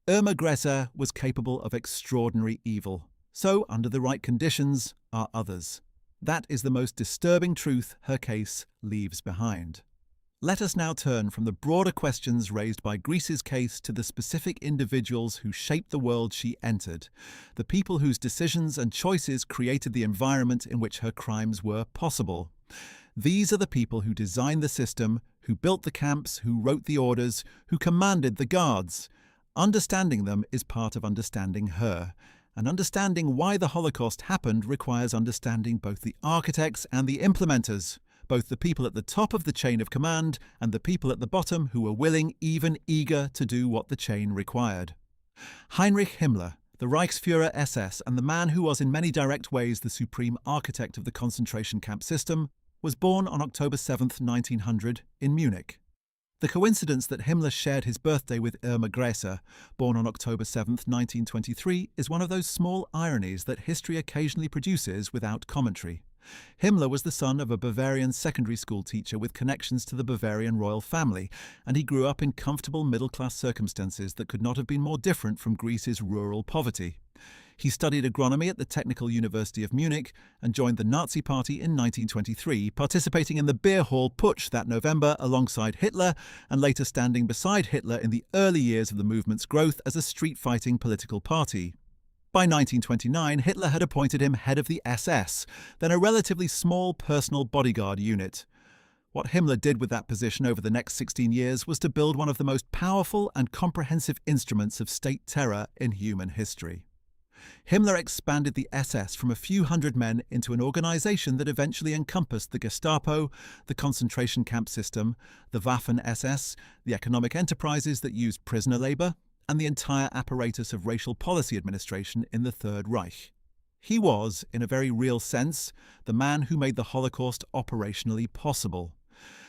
Irma Grese was capable of extraordinary evil. So, under the right conditions, are others. That is the most disturbing truth her case leaves behind. Let us now turn from the broader questions raised by Grese's case to the specific individuals who shaped the world she entered, the people whose decisions and choices created the environment in which her crimes were possible. These are the people who designed the system, who built the camps, who wrote the orders, who commanded the guards. Understanding them is part of understanding her. And understanding why the Holocaust happened requires understanding both the architects and the implementers, both the people at the top of the chain of command and the people at the bottom who were willing, even eager, to do what the chain required. Heinrich Himmler, the Reichsführer SS and the man who was in many direct ways the supreme architect of the concentration camp system, was born on October 7, 1900, in Munich. The coincidence that Himmler shared his birthday with Irma Grese, born on October 7, 1923, is one of those small ironies that history occasionally produces without commentary. Himmler was the son of a Bavarian secondary school teacher with connections to the Bavarian royal family, and he grew up in comfortable middle-class circumstances that could not have been more different from Greece's rural poverty. He studied agronomy at the Technical University of Munich and joined the Nazi Party in 1923, participating in the beer hall putsch that November alongside Hitler and later standing beside Hitler in the early years of the movement's growth as a street-fighting political party. By 1929, Hitler had appointed him head of the SS, then a relatively small personal bodyguard unit. What Himmler did with that position over the next 16 years was to build one of the most powerful and comprehensive instruments of state terror in human history. Himmler expanded the SS from a few hundred men into an organization that eventually encompassed the Gestapo, the concentration camp system, the Waffen-SS, the economic enterprises that used prisoner labor, and the entire apparatus of racial policy administration in the Third Reich. He was, in a very real sense, the man who made the Holocaust operationally possible.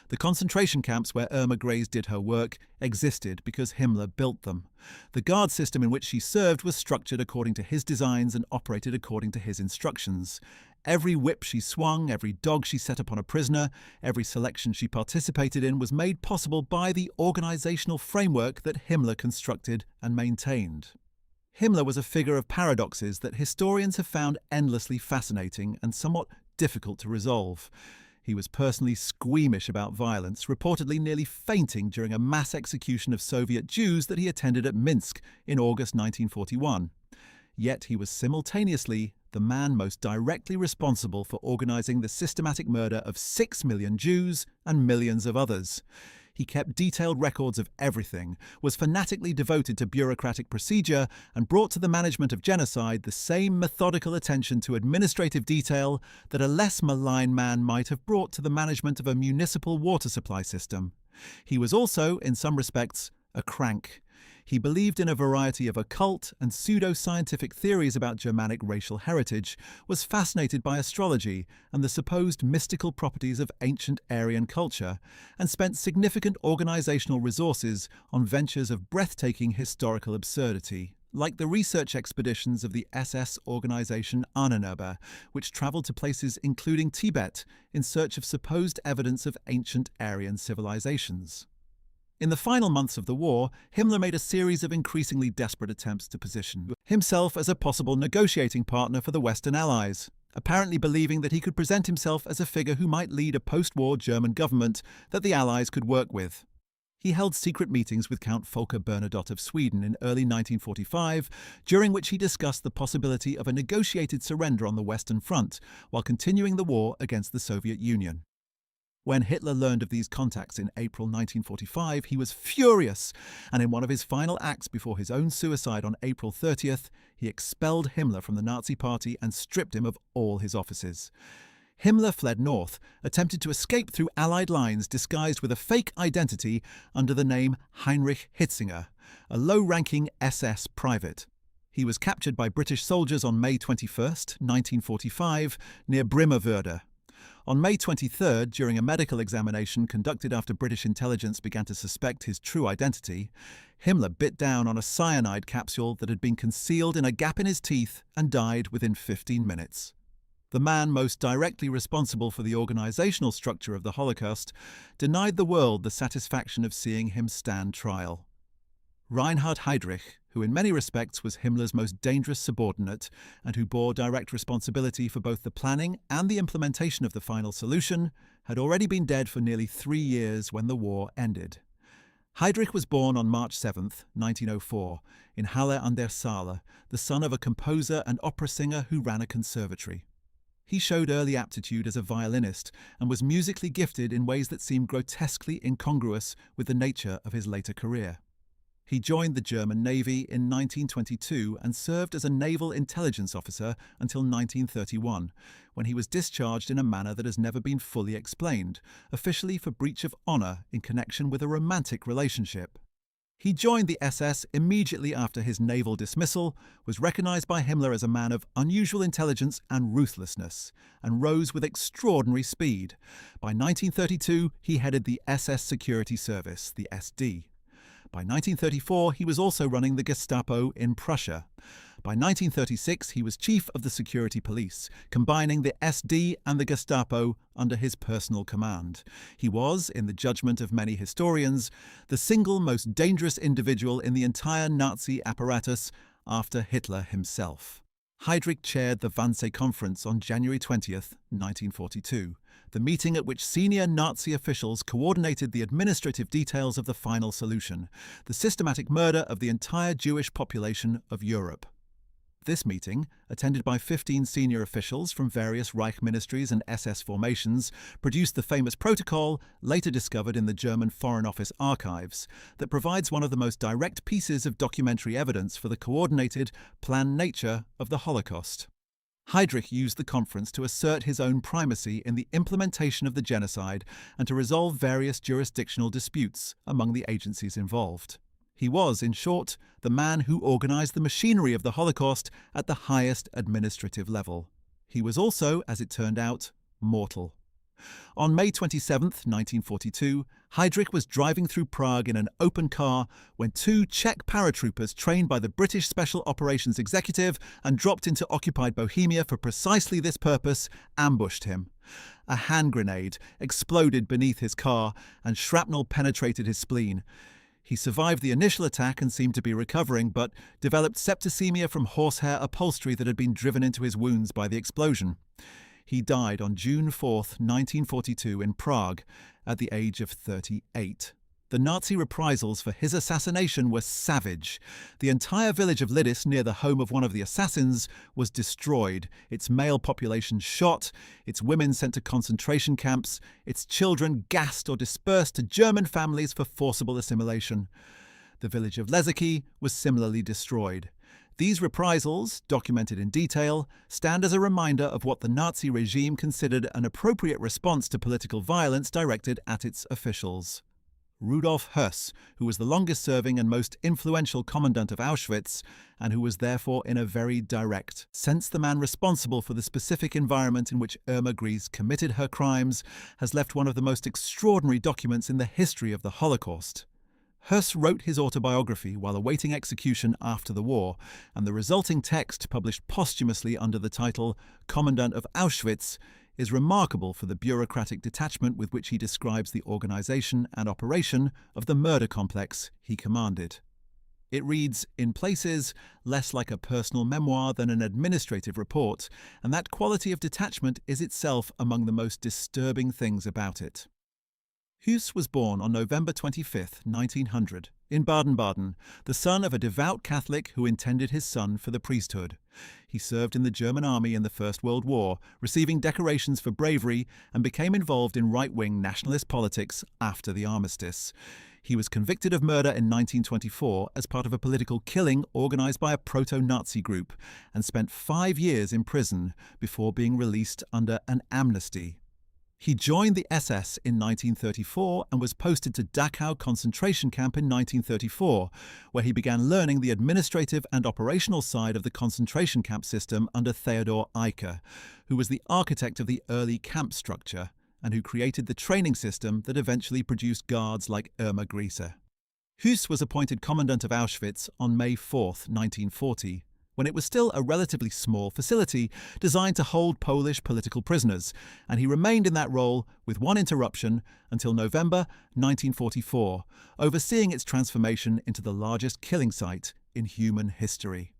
The concentration camps where Irma Grese did her work existed because Himmler built them. The guard system in which she served was structured according to his designs and operated according to his instructions. Every whip she swung, every dog she set upon a prisoner, every selection she participated in was made possible by the organizational framework that Himmler constructed and maintained. Himmler was a figure of paradoxes that historians have found endlessly fascinating and somewhat difficult to resolve. He was personally squeamish about violence, reportedly nearly fainting during a mass execution of Soviet Jews that he attended at Minsk in August 1941. Yet he was simultaneously the man most directly responsible for organizing the systematic murder of 6 million Jews and millions of others. He kept detailed records of everything, was fanatically devoted to bureaucratic procedure, and brought to the management of genocide the same methodical attention to administrative detail that a less malign man might have brought to the management of a municipal water supply system. He was also, in some respects, a crank. He believed in a variety of occult and pseudo-scientific theories about Germanic racial heritage, was fascinated by astrology and the supposed mystical properties of ancient Aryan culture, and spent significant organizational resources on ventures of breathtaking historical absurdity, like the research expeditions of the SS organization Ahnenerbe, which traveled to places including Tibet in search of supposed evidence of ancient Aryan civilizations. In the final months of the war, Himmler made a series of increasingly desperate attempts to position himself as a possible negotiating partner for the Western Allies, apparently believing that he could present himself as a figure who might lead a post-war German government that the Allies could work with. He held secret meetings with Count Folke Bernadotte of Sweden in early 1945, during which he discussed the possibility of a negotiated surrender on the Western Front, while continuing the war against the Soviet Union. When Hitler learned of these contacts in April 1945, he was furious, and in one of his final acts before his own suicide on April 30th, he expelled Himmler from the Nazi Party and stripped him of all his offices. Himmler fled north, attempted to escape through Allied lines disguised with a fake identity under the name Heinrich Hitzinger, a low-ranking SS private. He was captured by British soldiers on May 21st, 1945, near Bremerwörde. On May 23rd, during a medical examination conducted after British intelligence began to suspect his true identity, Himmler bit down on a cyanide capsule that had been concealed in a gap in his teeth and died within 15 minutes. The man most directly responsible for the organizational structure of the Holocaust denied the world the satisfaction of seeing him stand trial. Reinhard Heydrich, who in many respects was Himmler's most dangerous subordinate and who bore direct responsibility for both the planning and the implementation of the final solution, had already been dead for nearly 3 years when the war ended. Heydrich was born on March 7, 1904, in Halle an der Saale, the son of a composer and opera singer who ran a conservatory. He showed early aptitude as a violinist and was musically gifted in ways that seemed grotesquely incongruous with the nature of his later career. He joined the German Navy in 1922 and served as a naval intelligence officer until 1931, when he was discharged in a manner that has never been fully explained, officially for breach of honor in connection with a romantic relationship. He joined the SS immediately after his naval dismissal, was recognized by Himmler as a man of unusual intelligence and ruthlessness, and rose with extraordinary speed. By 1932, he headed the SS Security Service, the SD. By 1934, he was also running the Gestapo in Prussia. By 1936, he was chief of the security police, combining the SD and the Gestapo under his personal command. He was, in the judgment of many historians, the single most dangerous individual in the entire Nazi apparatus after Hitler himself. Heydrich chaired the Wannsee Conference on January 20, 1942, the meeting at which senior Nazi officials coordinated the administrative details of the final solution, the systematic murder of the entire Jewish population of Europe. This meeting, attended by 15 senior officials from various Reich ministries and SS formations, produced the famous protocol, later discovered in the German Foreign Office archives, that provides one of the most direct pieces of documentary evidence for the coordinated, planned nature of the Holocaust. Heydrich used the conference to assert his own primacy in the implementation of the genocide and to resolve various jurisdictional disputes among the agencies involved. He was, in short, the man who organized the machinery of the Holocaust at the highest administrative level. He was also, as it turned out, mortal. On May 27, 1942, Heydrich was driving through Prague in an open car when 2 Czech paratroopers trained by the British Special Operations Executive and dropped into occupied Bohemia for precisely this purpose, ambushed him. A hand grenade exploded beneath his car and shrapnel penetrated his spleen. He survived the initial attack and seemed to be recovering, but developed septicemia from horsehair upholstery that had been driven into his wounds by the explosion. He died on June 4, 1942 in Prague at the age of 38. The Nazi reprisals for his assassination were savage. The entire village of Lidis, near the home of one of the assassins, was destroyed, its male population shot, its women sent to concentration camps, its children gassed or dispersed to German families for forcible assimilation. The village of Lezaki was similarly destroyed. These reprisals, documented in detail, stand as a reminder of what the Nazi regime considered an appropriate response to political violence directed at its officials. Rudolf Höss, who was the longest-serving and most influential commandant of Auschwitz, and who was therefore in a very direct sense the man responsible for the specific environment in which Irma Grese committed her crimes, has left one of the most extraordinary documents in the history of the Holocaust. Höss wrote his autobiography while awaiting execution after the war, and the resulting text, published posthumously under the title Commandant of Auschwitz, is remarkable for the bureaucratic detachment with which he describes the organization and operation of the murder complex he commanded. It reads, in places, less like a personal memoir than an administrative report, and that quality of detachment is itself among the most disturbing things about it. Höss was born on November 25, 1900, in Baden-Baden, the son of a devout Catholic who intended his son for the priesthood. He served in the German army in the First World War, receiving decorations for bravery, and became involved in right-wing nationalist politics after the armistice. He was convicted of murder in 1924 as part of a political killing organized by a proto-Nazi group, and spent 5 years in prison before being released under an amnesty. He joined the SS in 1934 and was posted to Dachau concentration camp in 1934, where he began learning the administrative and operational side of the concentration camp system under Theodor Eicke, who was the architect of the early camp structure and who created the training system that eventually produced guards like Irma Grese. Höss was appointed commandant of Auschwitz on May 4, 1940, when it was still a relatively small facility designed to hold Polish political prisoners, and he remained in that role with one interruption until November 1944, overseeing its transformation into the largest killing site in human history.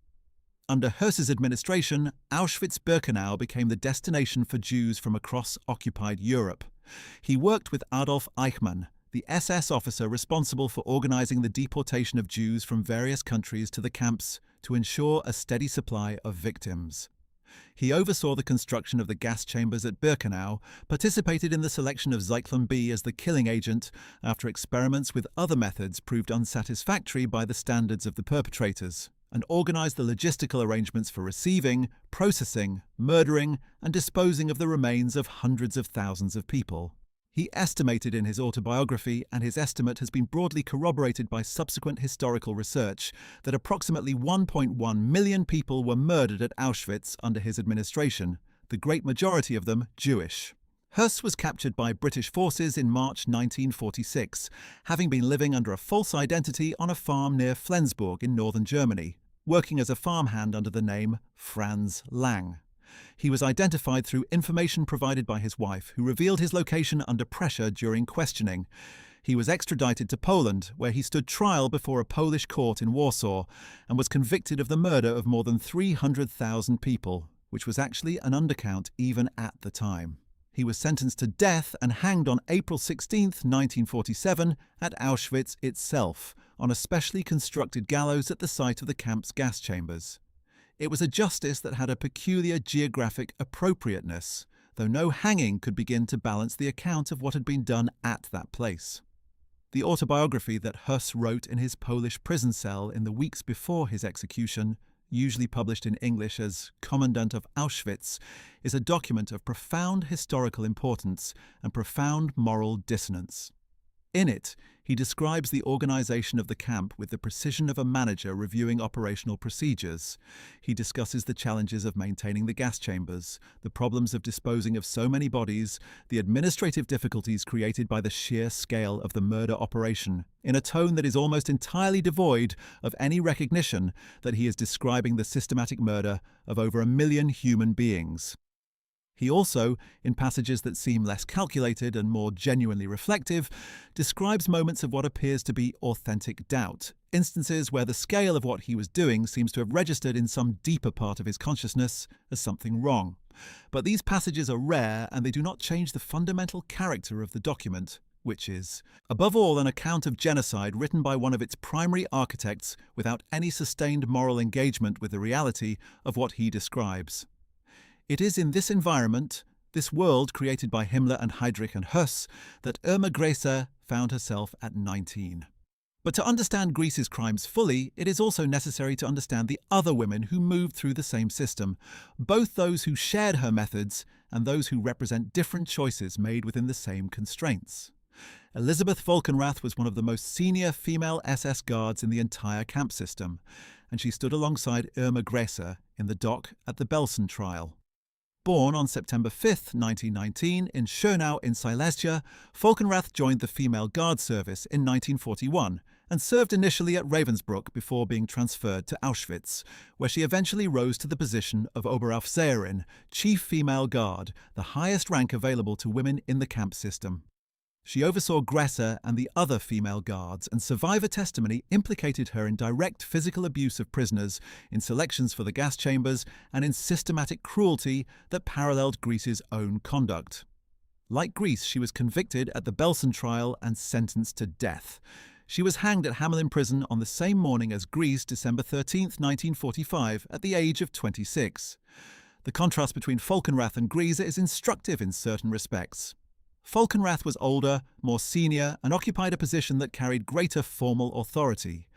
Under Höss's administration, Auschwitz-Birkenau became the destination for Jews from across occupied Europe. He worked with Adolf Eichmann, the SS officer responsible for organizing the deportation of Jews from various countries to the camps to ensure a steady supply of victims. He oversaw the construction of the gas chambers at Birkenau, participated in the selection of Zyklon B as the killing agent after experiments with other methods proved unsatisfactory by the standards of the perpetrators, and organized the logistical arrangements for receiving, processing, murdering, and disposing of the remains of hundreds of thousands of people. He estimated in his autobiography, and his estimate has been broadly corroborated by subsequent historical research, that approximately 1.1 million people were murdered at Auschwitz under his administration, the great majority of them Jewish. Höss was captured by British forces in March 1946, having been living under a false identity on a farm near Flensburg in northern Germany, working as a farmhand under the name Franz Lang. He was identified through information provided by his wife, who revealed his location under pressure during questioning. He was extradited to Poland, where he stood trial before a Polish court in Warsaw, and was convicted of the murder of more than 300,000 people, which was actually an undercount even at the time. He was sentenced to death and hanged on April 16, 1947, at Auschwitz itself, on a specially constructed gallows at the site of the camp's gas chambers. It was a justice that had a peculiar geographic appropriateness, though no hanging could begin to balance the account of what had been done at that place. The autobiography that Höss wrote in his Polish prison cell in the weeks before his execution, usually published in English as Commandant of Auschwitz, is a document of profound historical importance and profound moral dissonance. In it, he describes the organization of the camp with the precision of a manager reviewing operational procedures. He discusses the challenges of maintaining the gas chambers, the problems of disposing of so many bodies, the administrative difficulties created by the sheer scale of the murder operation, in a tone that is almost entirely devoid of any recognition that he is describing the systematic murder of over 1 million human beings. He also, in passages that seem less calculated and more genuinely reflective, describes moments of what appears to be authentic doubt, instances where the scale of what he was doing seems to have registered in some deeper part of his consciousness as something wrong. But these passages are rare, and they do not change the fundamental character of the document, which is, above all, an account of genocide written by one of its primary architects without any sustained moral engagement with the reality of what he describes. It is in this environment, this world created by Himmler and Heydrich and Höss, that Irma Grese found herself at 19. But to understand Grese's crimes fully, it is also necessary to understand the other women who moved through the same system, both those who shared her methods and those who represent different choices made within the same constraints. Elisabeth Volkenrath was one of the most senior female SS guards in the entire camp system, and she stood alongside Irma Grese in the dock at the Belsen trial. Born on September 5, 1919, in Schönau in Silesia, Volkenrath joined the Female Guard Service in 1941 and served initially at Ravensbrück before being transferred to Auschwitz, where she eventually rose to the position of Oberaufseherin, Chief Female Guard, the highest rank available to women in the camp system. She oversaw Grese and the other female guards, and survivor testimony implicated her in direct physical abuse of prisoners, in selections for the gas chambers, and in systematic cruelty that paralleled Grese's own conduct. Like Grese, she was convicted at the Belsen trial and sentenced to death. She was hanged at Hamelin prison on the same morning as Grese, December 13, 1945, at the age of 26. The contrast between Volkenrath and Grese is instructive in certain respects. Volkenrath was older, more senior, and occupied a position that carried greater formal authority.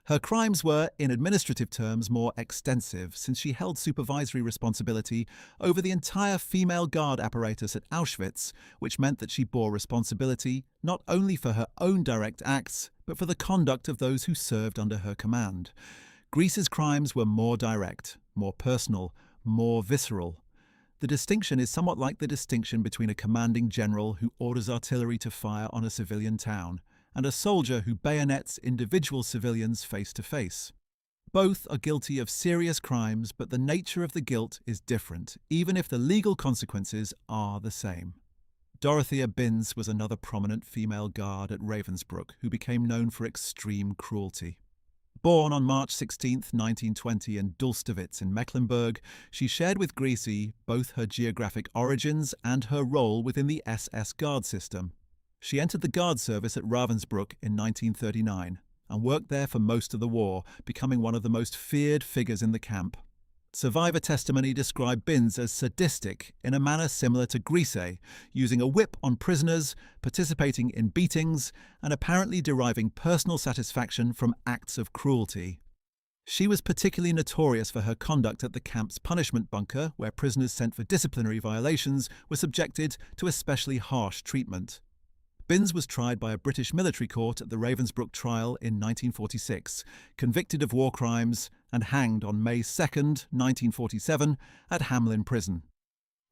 Her crimes were, in administrative terms, more extensive, since she held supervisory responsibility over the entire female guard apparatus at Auschwitz, which meant that she bore responsibility not only for her own direct acts, but for the conduct of those who served under her command. Grese's crimes were more direct, more personal, more visceral. The distinction is somewhat like the distinction between a commanding general who orders artillery to fire on a civilian town and a soldier who bayonets individual civilians face to face. Both are guilty of serious crimes, but the nature of the guilt is different, even if the legal consequences are the same. Dorothea Binns was another prominent female guard at Ravensbrück who became known for extreme cruelty. Born on March 16, 1920 in Dulstewitz in Mecklenburg, she shared with Grese both her geographic origins and her role within the SS Guard system. She entered the Guard service at Ravensbrück in 1939 and worked there for most of the war, becoming one of the most feared figures in the camp. Survivor testimony described Binns as sadistic in a manner similar to Grese, using a whip on prisoners, participating in beatings, and apparently deriving personal satisfaction from acts of cruelty. She was particularly notorious for her conduct at the camp's punishment bunker, where prisoners sent for disciplinary violations were subjected to especially harsh treatment. Binns was tried by a British military court at the Ravensbrück trial in 1946, convicted of war crimes, and hanged on May 2, 1947, at Hamelin Prison.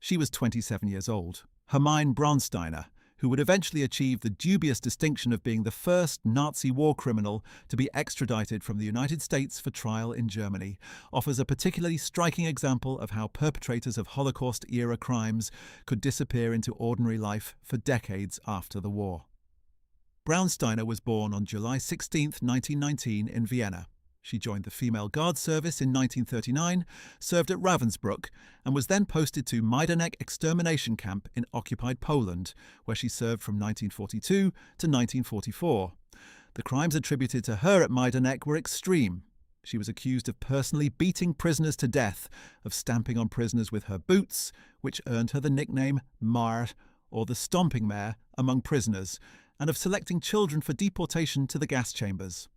She was 27 years old. Hermine Braunsteiner, who would eventually achieve the dubious distinction of being the first Nazi war criminal to be extradited from the United States for trial in Germany, offers a particularly striking example of how perpetrators of Holocaust-era crimes could disappear into ordinary life for decades after the war. Braunsteiner was born on July 16, 1919 in Vienna. She joined the Female Guard Service in 1939, served at Ravensbrück, and was then posted to Majdanek extermination camp in occupied Poland, where she served from 1942 to 1944. The crimes attributed to her at Majdanek were extreme. She was accused of personally beating prisoners to death, of stamping on prisoners with her boots, which earned her the nickname Mare, or the stomping mare, among prisoners, and of selecting children for deportation to the gas chambers.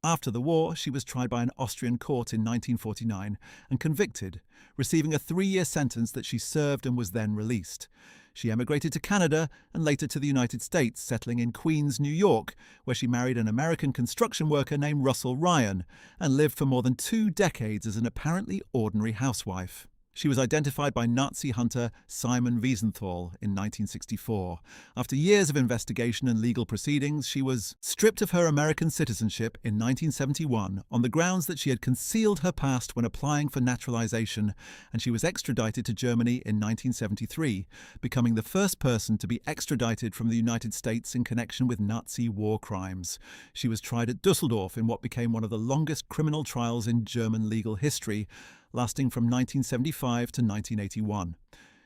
After the war, she was tried by an Austrian court in 1949 and convicted, receiving a 3-year sentence that she served and was then released. She emigrated to Canada and later to the United States, settling in Queens, New York, where she married an American construction worker named Russell Ryan and lived for more than 2 decades as an apparently ordinary housewife. She was identified by Nazi hunter Simon Wiesenthal in 1964. After years of investigation and legal proceedings, she was stripped of her American citizenship in 1971 on the grounds that she had concealed her past when applying for naturalization, and she was extradited to Germany in 1973, becoming the first person to be extradited from the United States in connection with Nazi war crimes. She was tried at Dusseldorf in what became one of the longest criminal trials in German legal history, lasting from 1975 to 1981.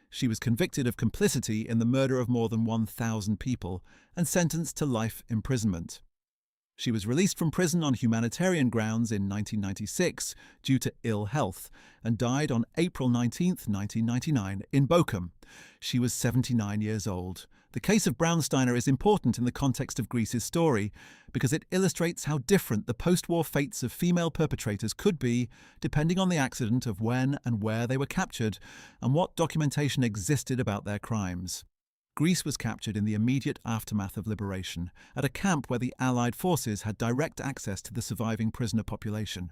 She was convicted of complicity in the murder of more than 1,000 people and sentenced to life imprisonment. She was released from prison on humanitarian grounds in 1996 due to ill health and died on April 19, 1999 in Bochum. She was 79 years old. The case of Braunsteiner is important in the context of Grese's story because it illustrates how different the post-war fates of female perpetrators could be depending on the accident of when and where they were captured and what documentation existed about their crimes. Grese was captured in the immediate aftermath of liberation, at a camp where the Allied forces had direct access to the surviving prisoner population.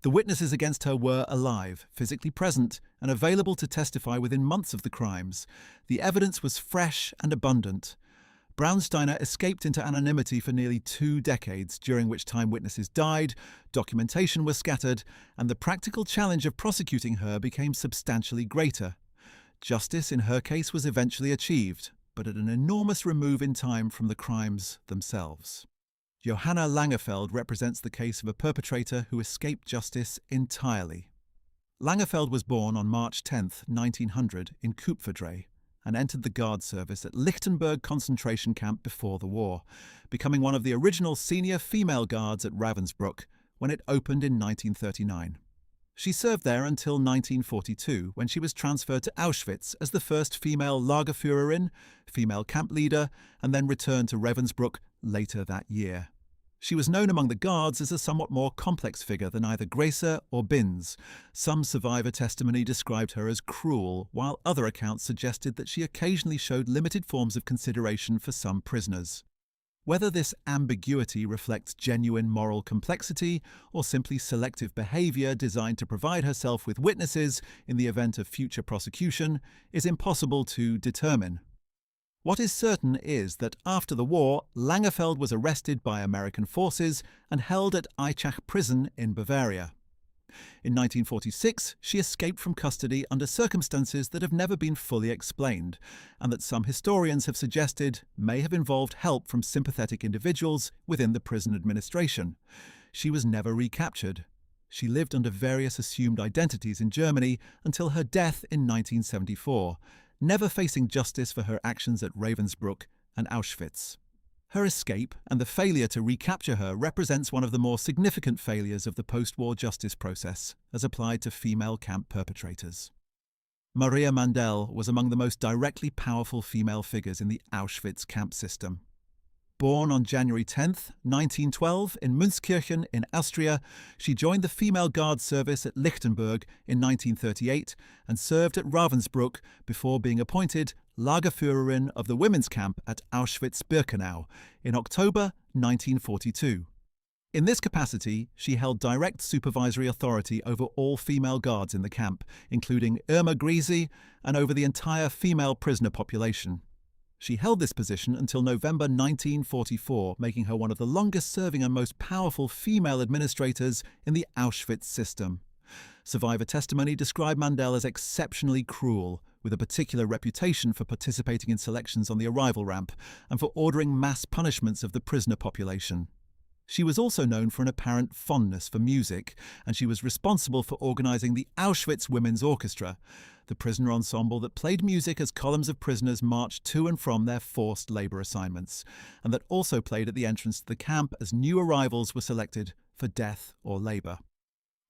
The witnesses against her were alive, physically present, and available to testify within months of the crimes. The evidence was fresh and abundant. Braunsteiner escaped into anonymity for nearly 2 decades, during which time witnesses died, documentation was scattered, and the practical challenge of prosecuting her became substantially greater. Justice in her case was eventually achieved, but at an enormous remove in time from the crimes themselves. Johanna Langerfeld represents the case of a perpetrator who escaped justice entirely. Langerfeld was born on March 10, 1900, in Kupferdreh, and entered the Guard service at Lichtenberg concentration camp before the war, becoming one of the original senior female guards at Ravensbrück when it opened in 1939. She served there until 1942, when she was transferred to Auschwitz as the first female Lagerführerin, female camp leader, and then returned to Ravensbrück later that year. She was known among the guards as a somewhat more complex figure than either Grese or Binns. Some survivor testimony described her as cruel, while other accounts suggested that she occasionally showed limited forms of consideration for some prisoners. Whether this ambiguity reflects genuine moral complexity or simply selective behavior designed to provide herself with witnesses in the event of future prosecution is impossible to determine. What is certain is that after the war, Langerfeld was arrested by American forces and held at Eichach prison in Bavaria. In 1946, she escaped from custody under circumstances that have never been fully explained, and that some historians have suggested may have involved help from sympathetic individuals within the prison administration. She was never recaptured. She lived under various assumed identities in Germany until her death in 1974, never facing justice for her actions at Ravensbrück and Auschwitz. Her escape and the failure to recapture her represents one of the more significant failures of the post-war justice process as applied to female camp perpetrators. Maria Mandel was among the most directly powerful female figures in the Auschwitz camp system. Born on January 10, 1912, in Münzkirchen in Austria, she joined the Female Guard Service at Lichtenberg in 1938 and served at Ravensbrück before being appointed Lagerführerin of the women's camp at Auschwitz-Birkenau in October 1942. In this capacity, she held direct supervisory authority over all female guards in the camp, including Irma Grese, and over the entire female prisoner population. She held this position until November 1944, making her one of the longest-serving and most powerful female administrators in the Auschwitz system. Survivor testimony described Mandel as exceptionally cruel, with a particular reputation for participating in selections on the arrival ramp and for ordering mass punishments of the prisoner population. She was also known for an apparent fondness for music, and she was responsible for organising the Auschwitz Women's Orchestra, the prisoner ensemble that played music as columns of prisoners marched to and from their forced labour assignments, and that also played at the entrance to the camp as new arrivals were selected for death or labour.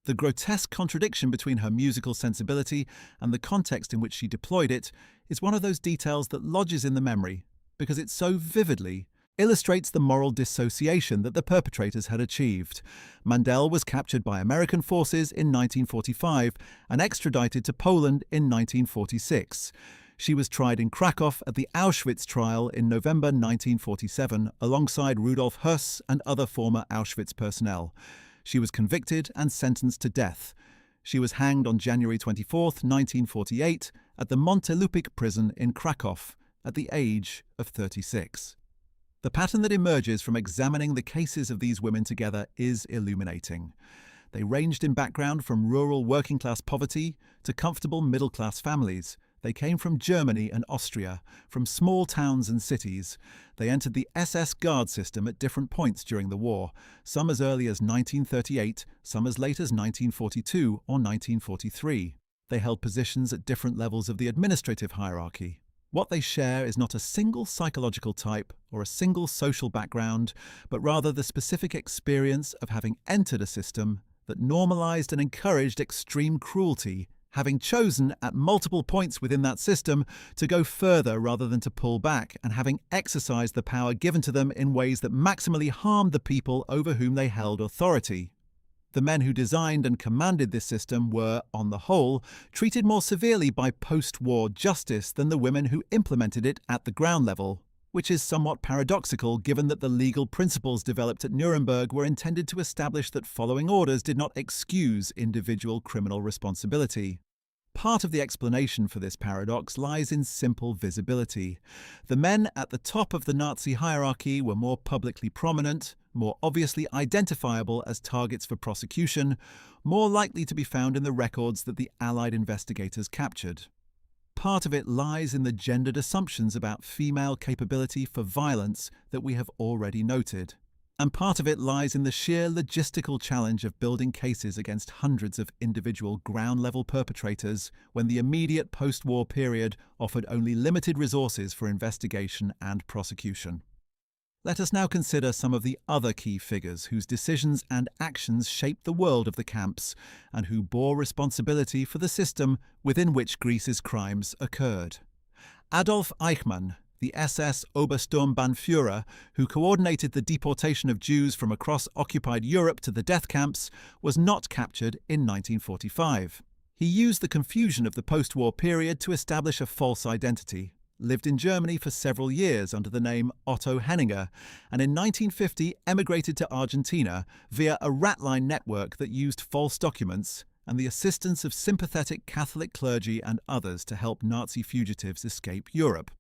The grotesque contradiction between her musical sensibility and the context in which she deployed it is one of those details that lodges in the memory because it so vividly illustrates the moral dissociation that the perpetrators had achieved. Mandel was captured by American forces in 1945 and extradited to Poland in 1946. She was tried in Krakow at the Auschwitz trial in November 1947 alongside Rudolf Höss and other former Auschwitz personnel. She was convicted and sentenced to death. She was hanged on January 24, 1948, at the Montelupik prison in Krakow at the age of 36. The pattern that emerges from examining the cases of these women together is illuminating. They ranged in background from rural working-class poverty to comfortable middle-class families. They came from Germany and Austria, from small towns and cities. They entered the SS Guard system at different points during the war, some as early as 1938, some as late as 1942 or 1943. They held positions at different levels of the administrative hierarchy. What they share is not a single psychological type or a single social background, but rather the specific experience of having entered a system that normalized and encouraged extreme cruelty, having chosen at multiple points within that system to go further rather than to pull back, and having exercised the power given to them in ways that maximally harmed the people over whom they held authority. The men who designed and commanded this system were, on the whole, treated more severely by post-war justice than the women who implemented it at the ground level, which is somewhat paradoxical given that the legal principles developed at Nuremberg were intended to establish that following orders did not excuse individual criminal responsibility. Part of the explanation for this paradox lies in simple visibility. The men at the top of the Nazi hierarchy were more publicly prominent, more obviously identifiable as targets for prosecution, more likely to be found in the records that the Allied investigators captured. Part of it lies in the gendered assumptions about female capability for violence that we have already noted. And part of it lies in the sheer logistical challenge of building cases against hundreds of individual ground-level perpetrators when the immediate post-war period offered only limited resources for investigation and prosecution. Let us now consider some of the other key figures whose decisions and actions shaped the world of the camps and who bore responsibility for the system within which Grese's crimes occurred. Adolf Eichmann, the SS Obersturmbannführer, who coordinated the deportation of Jews from across occupied Europe to the death camps, was not captured in 1945. He used the confusion of the post-war period to establish a false identity, lived in Germany for several years under the name Otto Henninger, and in 1950 emigrated to Argentina via a rat-line network that used false documents and the assistance of sympathetic Catholic clergy and others to help Nazi fugitives escape Europe.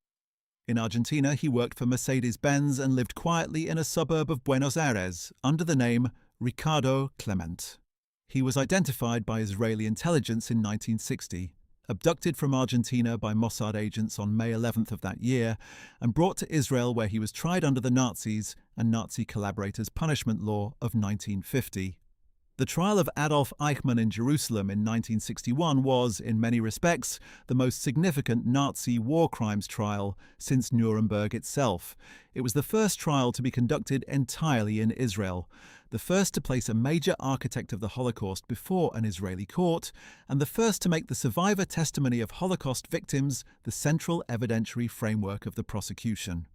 In Argentina, he worked for Mercedes-Benz and lived quietly in a suburb of Buenos Aires under the name Ricardo Clement. He was identified by Israeli intelligence in 1960, abducted from Argentina by Mossad agents on May 11th of that year, and brought to Israel where he was tried under the Nazis and Nazi collaborators' punishment law of 1950. The trial of Adolf Eichmann in Jerusalem in 1961 was, in many respects, the most significant Nazi war crimes trial since Nuremberg itself. It was the first trial to be conducted entirely in Israel, the first to place a major architect of the Holocaust before an Israeli court, and the first to make the survivor testimony of Holocaust victims the central evidentiary framework of the prosecution.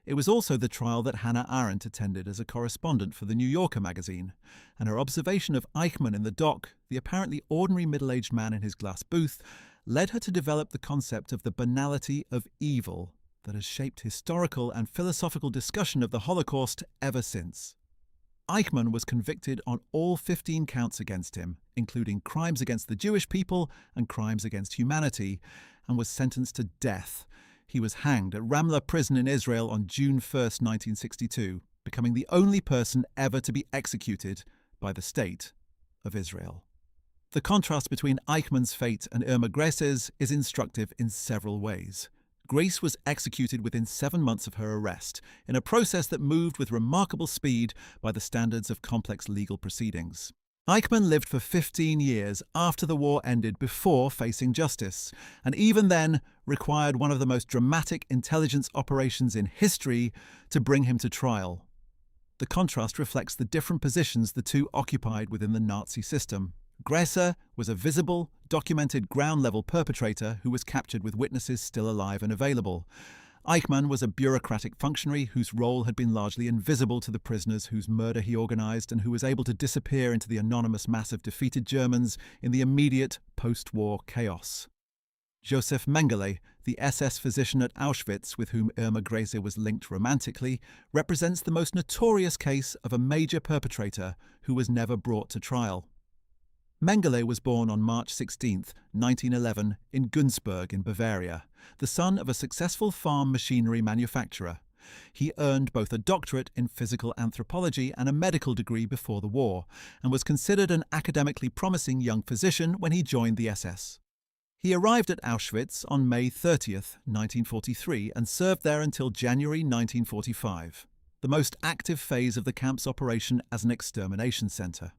It was also the trial that Hannah Arendt attended as a correspondent for the New Yorker magazine, and her observation of Eichmann in the dock, the apparently ordinary middle-aged man in his glass booth, led her to develop the concept of the banality of evil that has shaped historical and philosophical discussion of the Holocaust ever since. Eichmann was convicted on all 15 counts against him, including crimes against the Jewish people and crimes against humanity, and was sentenced to death. He was hanged at Ramla prison in Israel on June 1, 1962, becoming the only person ever to be executed by the State of Israel. The contrast between Eichmann's fate and Irma Grese's is instructive in several ways. Grese was executed within 7 months of her arrest, in a process that moved with remarkable speed by the standards of complex legal proceedings. Eichmann lived for 15 years after the war ended before facing justice, and even then required one of the most dramatic intelligence operations in history to bring him to trial. The contrast reflects the different positions the two occupied within the Nazi system. Grese was a visible, documented ground-level perpetrator who was captured with witnesses still alive and available. Eichmann was a bureaucratic functionary whose role had been largely invisible to the prisoners whose murder he organized and who was able to disappear into the anonymous mass of defeated Germans in the immediate post-war chaos. Josef Mengele, the SS physician at Auschwitz with whom Irma Grese was linked romantically, represents the most notorious case of a major perpetrator who was never brought to trial. Mengele was born on March 16, 1911, in Günzburg in Bavaria, the son of a successful farm machinery manufacturer. He earned both a doctorate in physical anthropology and a medical degree before the war, and was considered an academically promising young physician when he joined the SS. He arrived at Auschwitz on May 30, 1943, and served there until January 1945, the most active phase of the camp's operation as an extermination centre.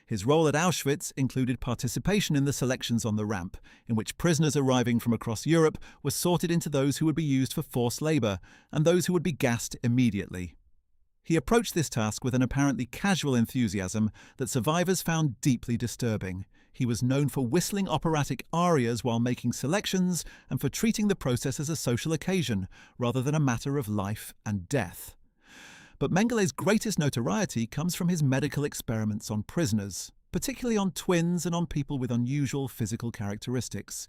His role at Auschwitz included participation in the selections on the ramp, in which prisoners arriving from across Europe were sorted into those who would be used for forced labour and those who would be gassed immediately. He approached this task with an apparently casual enthusiasm that survivors found deeply disturbing. He was known for whistling operatic arias while making selections and for treating the process as a social occasion rather than a matter of life and death. But Mengele's greatest notoriety comes from his medical experiments on prisoners, particularly on twins and on people with unusual physical characteristics.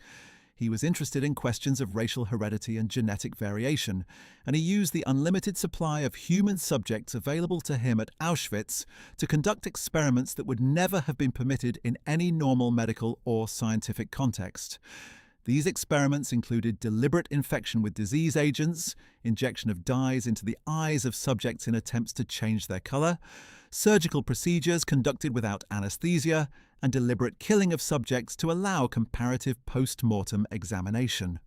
He was interested in questions of racial heredity and genetic variation, and he used the unlimited supply of human subjects available to him at Auschwitz to conduct experiments that would never have been permitted in any normal medical or scientific context. These experiments included deliberate infection with disease agents, injection of dyes into the eyes of subjects in attempts to change their colour, surgical procedures conducted without anesthesia, and deliberate killing of subjects to allow comparative post-mortem examination.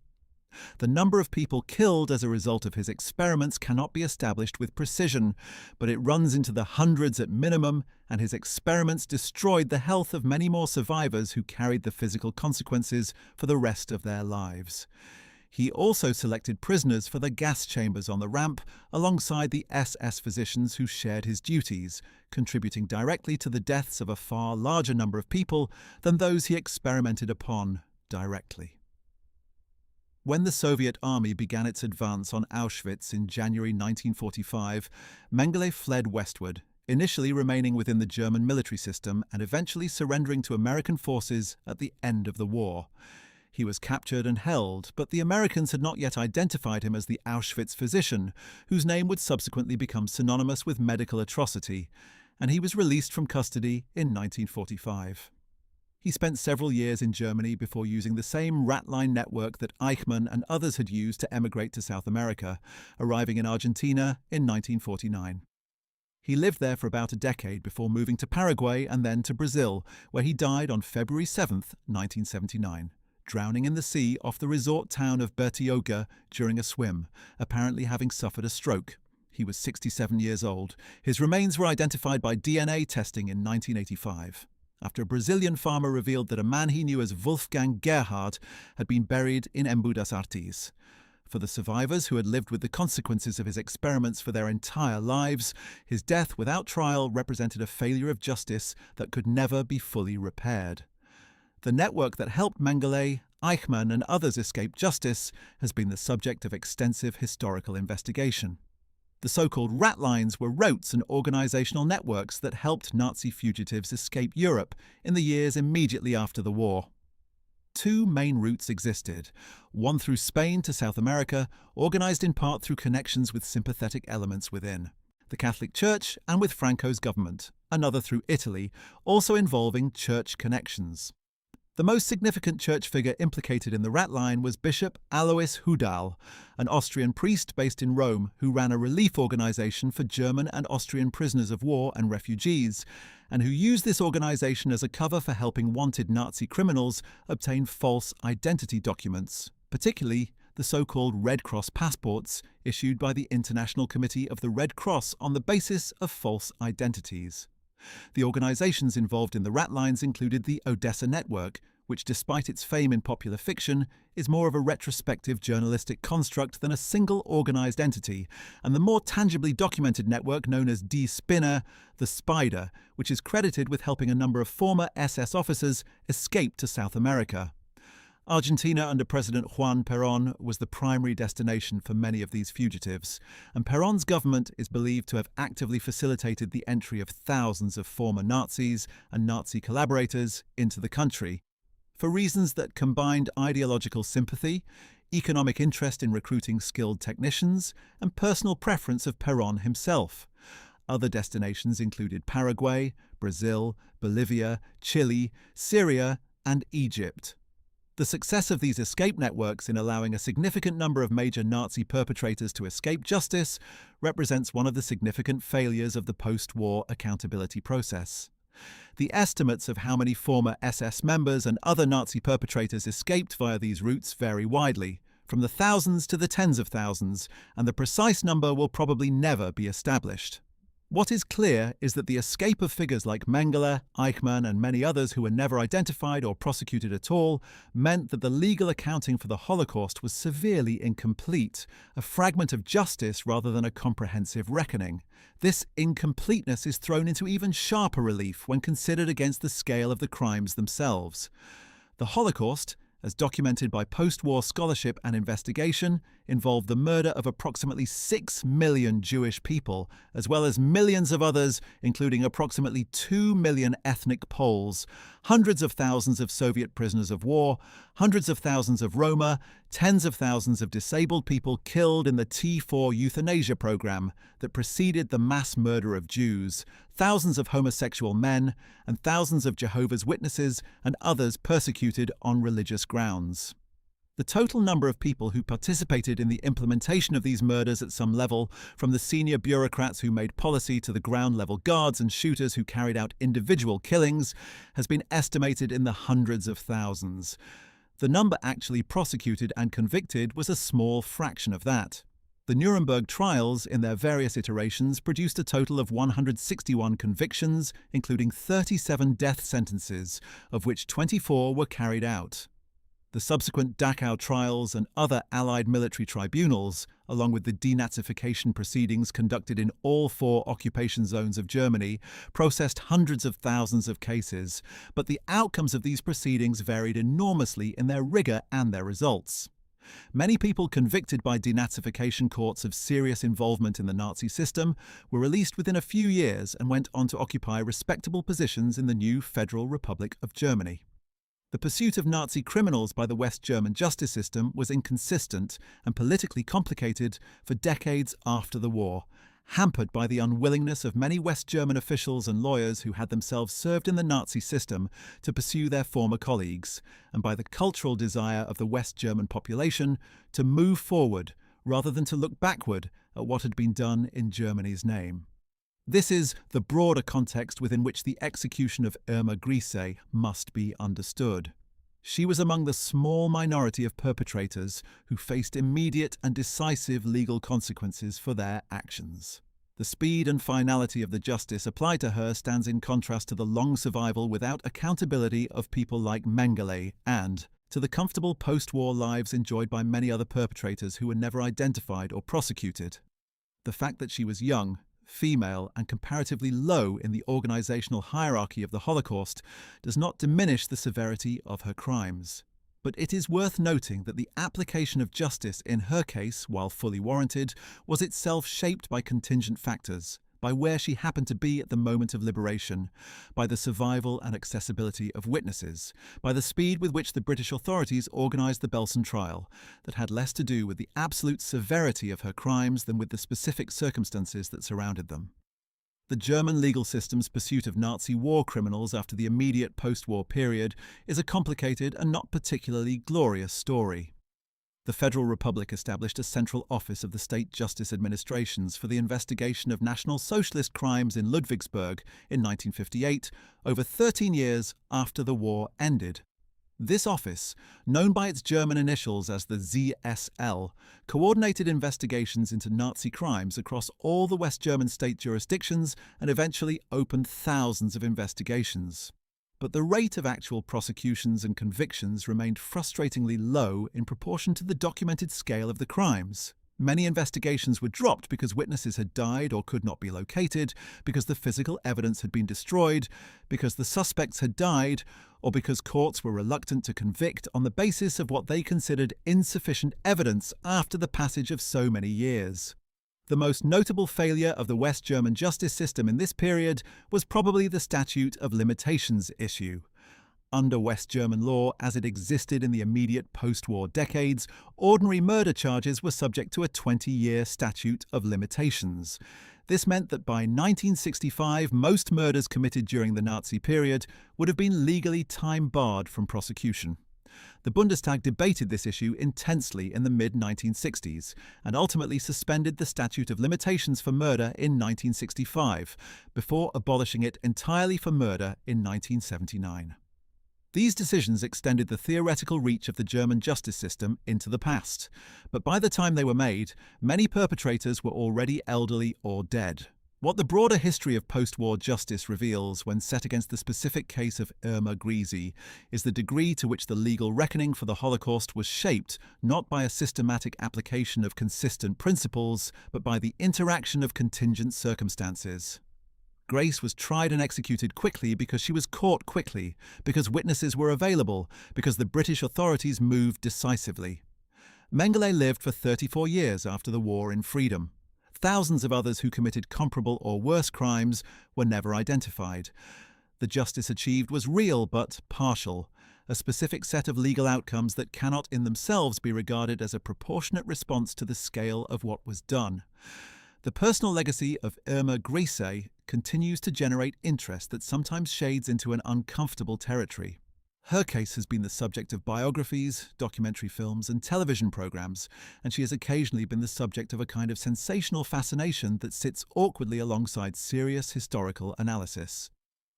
The number of people killed as a result of his experiments cannot be established with precision, but it runs into the hundreds at minimum, and his experiments destroyed the health of many more survivors who carried the physical consequences for the rest of their lives. He also selected prisoners for the gas chambers on the ramp alongside the SS physicians who shared his duties, contributing directly to the deaths of a far larger number of people than those he experimented upon directly. When the Soviet army began its advance on Auschwitz in January 1945, Mengele fled westward, initially remaining within the German military system and eventually surrendering to American forces at the end of the war. He was captured and held, but the Americans had not yet identified him as the Auschwitz physician, whose name would subsequently become synonymous with medical atrocity, and he was released from custody in 1945. He spent several years in Germany before using the same rat-line network that Eichmann and others had used to emigrate to South America, arriving in Argentina in 1949. He lived there for about a decade before moving to Paraguay and then to Brazil, where he died on February 7th, 1979, drowning in the sea off the resort town of Bertioga during a swim, apparently having suffered a stroke. He was 67 years old. His remains were identified by DNA testing in 1985, after a Brazilian farmer revealed that a man he knew as Wolfgang Gerhard had been buried in Embu das Artes. For the survivors who had lived with the consequences of his experiments for their entire lives, his death without trial represented a failure of justice that could never be fully repaired. The network that helped Mengele, Eichmann and others escape justice has been the subject of extensive historical investigation. The so-called rat lines were routes and organizational networks that helped Nazi fugitives escape Europe in the years immediately after the war. Two main routes existed, one through Spain to South America, organized in part through connections with sympathetic elements within the Catholic Church and with Franco's government, another through Italy, also involving church connections. The most significant church figure implicated in the rat line was Bishop Alois Hudal, an Austrian priest based in Rome who ran a relief organization for German and Austrian prisoners of war and refugees, and who used this organization as a cover for helping wanted Nazi criminals obtain false identity documents, particularly the so-called Red Cross passports issued by the International Committee of the Red Cross on the basis of false identities. The organizations involved in the rat lines included the Odessa Network, which, despite its fame in popular fiction, is more of a retrospective journalistic construct than a single organized entity, and the more tangibly documented network known as Die Spinne, the Spider, which is credited with helping a number of former SS officers escape to South America. Argentina under President Juan Perón was the primary destination for many of these fugitives, and Perón's government is believed to have actively facilitated the entry of thousands of former Nazis and Nazi collaborators into the country, for reasons that combined ideological sympathy, economic interest in recruiting skilled technicians, and personal preference of Perón himself. Other destinations included Paraguay, Brazil, Bolivia, Chile, Syria, and Egypt. The success of these escape networks in allowing a significant number of major Nazi perpetrators to escape justice represents one of the significant failures of the post-war accountability process. The estimates of how many former SS members and other Nazi perpetrators escaped via these routes vary widely, from the thousands to the tens of thousands, and the precise number will probably never be established. What is clear is that the escape of figures like Mengele, Eichmann, and many others who were never identified or prosecuted at all meant that the legal accounting for the Holocaust was severely incomplete, a fragment of justice rather than a comprehensive reckoning. This incompleteness is thrown into even sharper relief when considered against the scale of the crimes themselves. The Holocaust, as documented by post-war scholarship and investigation, involved the murder of approximately 6 million Jewish people, as well as millions of others, including approximately 2 million ethnic Poles, hundreds of thousands of Soviet prisoners of war, hundreds of thousands of Roma, tens of thousands of disabled people killed in the T4 euthanasia program that preceded the mass murder of Jews, thousands of homosexual men, and thousands of Jehovah's Witnesses and others persecuted on religious grounds. The total number of people who participated in the implementation of these murders at some level, from the senior bureaucrats who made policy to the ground-level guards and shooters who carried out individual killings, has been estimated in the hundreds of thousands. The number actually prosecuted and convicted was a small fraction of that. The Nuremberg trials, in their various iterations, produced a total of 161 convictions, including 37 death sentences, of which 24 were carried out. The subsequent Dachau trials and other Allied military tribunals, along with the denazification proceedings conducted in all 4 occupation zones of Germany, processed hundreds of thousands of cases, but the outcomes of these proceedings varied enormously in their rigor and their results. Many people convicted by denazification courts of serious involvement in the Nazi system were released within a few years and went on to occupy respectable positions in the new Federal Republic of Germany. The pursuit of Nazi criminals by the West German justice system was inconsistent and politically complicated for decades after the war, hampered by the unwillingness of many West German officials and lawyers who had themselves served in the Nazi system to pursue their former colleagues, and by the cultural desire of the West German population to move forward rather than to look backward at what had been done in Germany's name. This is the broader context within which the execution of Irma Grese must be understood. She was among the small minority of perpetrators who faced immediate and decisive legal consequences for their actions. The speed and finality of the justice applied to her stands in contrast to the long survival without accountability of people like Mengele and to the comfortable post-war lives enjoyed by many other perpetrators who were never identified or prosecuted. The fact that she was young, female, and comparatively low in the organizational hierarchy of the Holocaust does not diminish the severity of her crimes. But it is worth noting that the application of justice in her case, while fully warranted, was itself shaped by contingent factors, by where she happened to be at the moment of liberation, by the survival and accessibility of witnesses, by the speed with which the British authorities organised the Belsen trial, that had less to do with the absolute severity of her crimes than with the specific circumstances that surrounded them. The German legal system's pursuit of Nazi war criminals after the immediate post-war period is a complicated and not particularly glorious story. The Federal Republic established a central office of the state justice administrations for the investigation of National Socialist crimes in Ludwigsburg in 1958, over 13 years after the war ended. This office, known by its German initials as the ZSL, coordinated investigations into Nazi crimes across all the West German state jurisdictions and eventually opened thousands of investigations. But the rate of actual prosecutions and convictions remained frustratingly low in proportion to the documented scale of the crimes. Many investigations were dropped because witnesses had died or could not be located, because the physical evidence had been destroyed, because the suspects had died, or because courts were reluctant to convict on the basis of what they considered insufficient evidence after the passage of so many years. The most notable failure of the West German justice system in this period was probably the statute of limitations issue. Under West German law, as it existed in the immediate post-war decades, ordinary murder charges were subject to a 20-year statute of limitations. This meant that by 1965, most murders committed during the Nazi period would have been legally time-barred from prosecution. The Bundestag debated this issue intensely in the mid-1960s and ultimately suspended the statute of limitations for murder in 1965, before abolishing it entirely for murder in 1979. These decisions extended the theoretical reach of the German justice system into the past, but by the time they were made, many perpetrators were already elderly or dead. What the broader history of post-war justice reveals when set against the specific case of Irma Grese is the degree to which the legal reckoning for the Holocaust was shaped not by a systematic application of consistent principles, but by the interaction of contingent circumstances. Grace was tried and executed quickly because she was caught quickly, because witnesses were available, because the British authorities moved decisively. Mengele lived for 34 years after the war in freedom. Thousands of others who committed comparable or worse crimes were never identified. The justice achieved was real but partial, a specific set of legal outcomes that cannot in themselves be regarded as a proportionate response to the scale of what was done. The personal legacy of Irma Grese continues to generate interest that sometimes shades into an uncomfortable territory. Her case has been the subject of biographies, documentary films, and television programs, and she has occasionally been the subject of a kind of sensational fascination that sits awkwardly alongside serious historical analysis.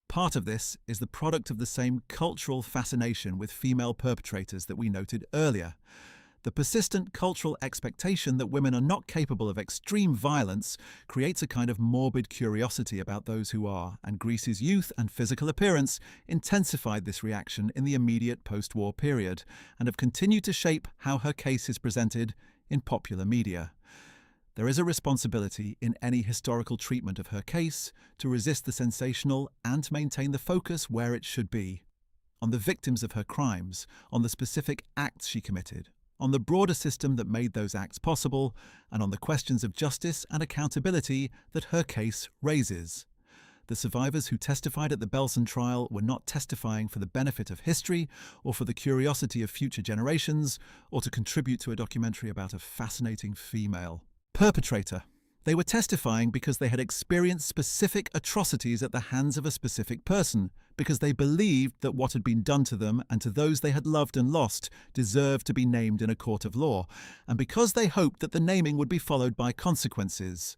Part of this is the product of the same cultural fascination with female perpetrators that we noted earlier. The persistent cultural expectation that women are not capable of extreme violence creates a kind of morbid curiosity about those who are, and Grese's youth and physical appearance intensified this reaction in the immediate post-war period and have continued to shape how her case is presented in popular media. There is a responsibility in any historical treatment of her case to resist the sensational and to maintain the focus where it should be, on the victims of her crimes, on the specific acts she committed, on the broader system that made those acts possible, and on the questions of justice and accountability that her case raises. The survivors who testified at the Belsen trial were not testifying for the benefit of history or for the curiosity of future generations or to contribute to a documentary about a fascinating female perpetrator. They were testifying because they had experienced specific atrocities at the hands of a specific person, because they believed that what had been done to them and to those they had loved and lost deserved to be named in a court of law, and because they hoped that the naming would be followed by consequences.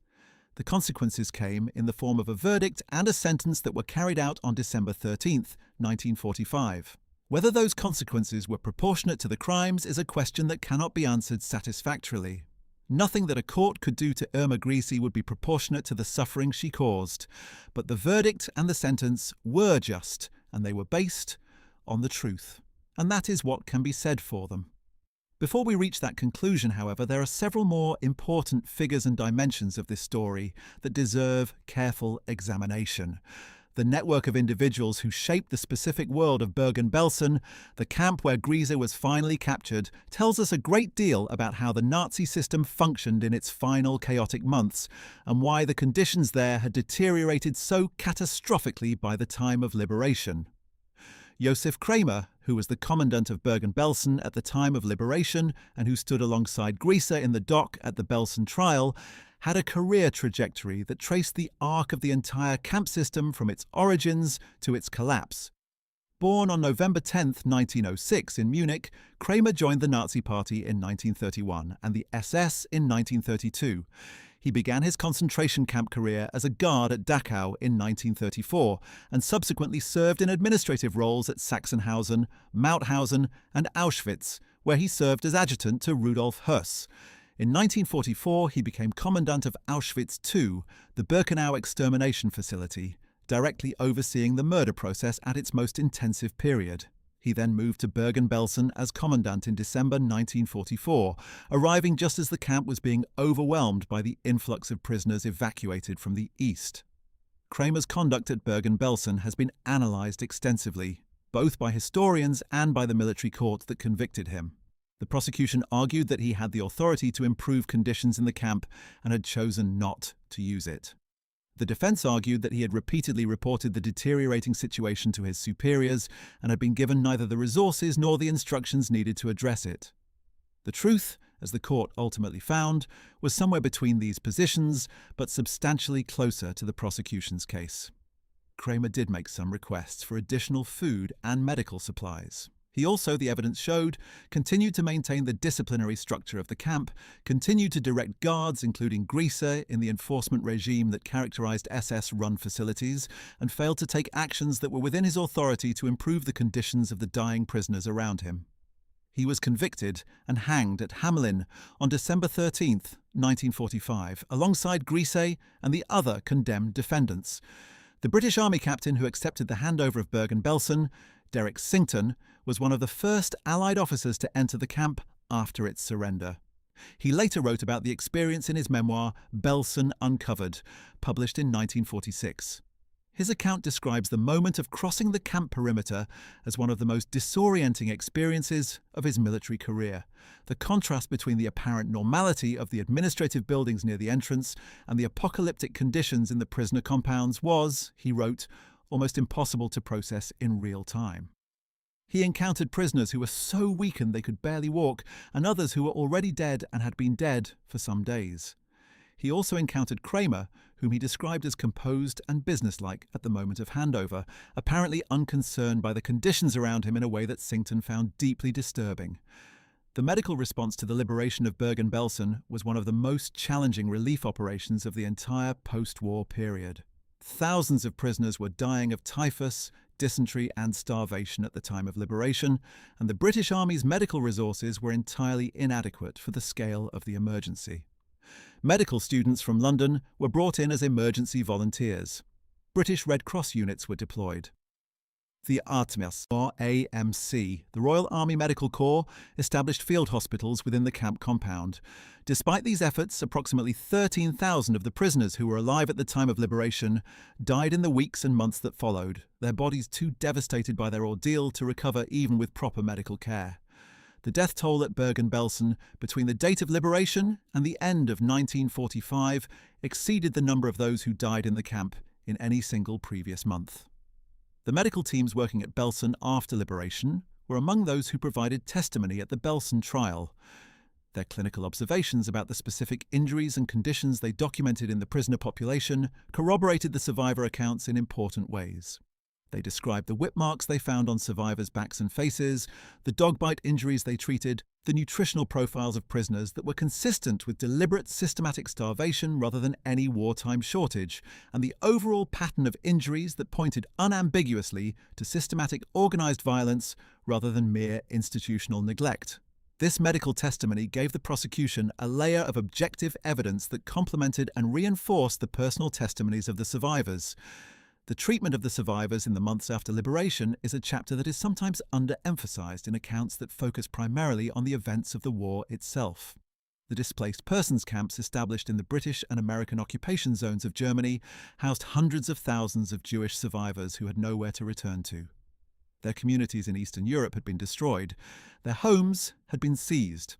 The consequences came in the form of a verdict and a sentence that were carried out on December 13th, 1945. Whether those consequences were proportionate to the crimes is a question that cannot be answered satisfactorily. Nothing that a court could do to Irma Grese would be proportionate to the suffering she caused, but the verdict and the sentence were just, and they were based on the truth. And that is what can be said for them. Before we reach that conclusion, however, there are several more important figures and dimensions of this story that deserve careful examination. The network of individuals who shaped the specific world of Bergen-Belsen, the camp where Grese was finally captured, tells us a great deal about how the Nazi system functioned in its final chaotic months, and why the conditions there had deteriorated so catastrophically by the time of liberation. Josef Kramer, who was the commandant of Bergen-Belsen at the time of liberation and who stood alongside Grese in the dock at the Belsen trial, had a career trajectory that traced the arc of the entire camp system from its origins to its collapse. Born on November 10, 1906 in Munich, Kramer joined the Nazi Party in 1931 and the SS in 1932. He began his concentration camp career as a guard at Dachau in 1934 and subsequently served in administrative roles at Sachsenhausen, Mauthausen and Auschwitz, where he served as adjutant to Rudolf Höss. In 1944, he became commandant of Auschwitz II, the Birkenau extermination facility, directly overseeing the murder process at its most intensive period. He then moved to Bergen-Belsen as commandant in December 1944, arriving just as the camp was being overwhelmed by the influx of prisoners evacuated from the east. Kramer's conduct at Bergen-Belsen has been analysed extensively, both by historians and by the military court that convicted him. The prosecution argued that he had the authority to improve conditions in the camp and had chosen not to use it. The defense argued that he had repeatedly reported the deteriorating situation to his superiors and had been given neither the resources nor the instructions needed to address it. The truth, as the court ultimately found, was somewhere between these positions, but substantially closer to the prosecution's case. Kramer did make some requests for additional food and medical supplies. He also, the evidence showed, continued to maintain the disciplinary structure of the camp, continued to direct guards, including Grese, in the enforcement regime that characterized SS-run facilities, and failed to take actions that were within his authority to improve the conditions of the dying prisoners around him. He was convicted and hanged at Hamelin on December 13, 1945, alongside Grese and the other condemned defendants. The British Army captain who accepted the handover of Bergen-Belsen, Derek Sington, was one of the first Allied officers to enter the camp after its surrender. He later wrote about the experience in his memoir, Belsen Uncovered, published in 1946. His account describes the moment of crossing the camp perimeter as one of the most disorienting experiences of his military career. The contrast between the apparent normality of the administrative buildings near the entrance and the apocalyptic conditions in the prisoner compounds was, he wrote, almost impossible to process in real time. He encountered prisoners who were so weakened they could barely walk, and others who were already dead and had been dead for some days. He also encountered Kramer, whom he described as composed and businesslike at the moment of handover, apparently unconcerned by the conditions around him in a way that Sington found deeply disturbing. The medical response to the liberation of Bergen-Belsen was one of the most challenging relief operations of the entire post-war period. Thousands of prisoners were dying of typhus, dysentery and starvation at the time of liberation, and the British Army's medical resources were entirely inadequate for the scale of the emergency. Medical students from London were brought in as emergency volunteers. British Red Cross units were deployed. The AMC, or AMC, the Royal Army Medical Corps, established field hospitals within the camp compound. Despite these efforts, approximately 13,000 of the prisoners who were alive at the time of liberation died in the weeks and months that followed, their bodies too devastated by their ordeal to recover even with proper medical care. The death toll at Bergen-Belsen between the date of liberation and the end of 1945 exceeded the number of those who died in the camp in any single previous month. The medical teams working at Belsen after liberation were among those who provided testimony at the Belsen trial. Their clinical observations about the specific injuries and conditions they documented in the prisoner population corroborated the survivor accounts in important ways. They described the whip marks they found on survivors' backs and faces, the dog bite injuries they treated, the nutritional profiles of prisoners that were consistent with deliberate systematic starvation rather than any wartime shortage, and the overall pattern of injuries that pointed unambiguously to systematic organized violence rather than mere institutional neglect. This medical testimony gave the prosecution a layer of objective evidence that complemented and reinforced the personal testimonies of the survivors. The treatment of the survivors in the months after liberation is a chapter that is sometimes underemphasized in accounts that focus primarily on the events of the war itself. The displaced persons camps established in the British and American occupation zones of Germany housed hundreds of thousands of Jewish survivors who had nowhere to return to. Their communities in Eastern Europe had been destroyed. Their homes had been seized.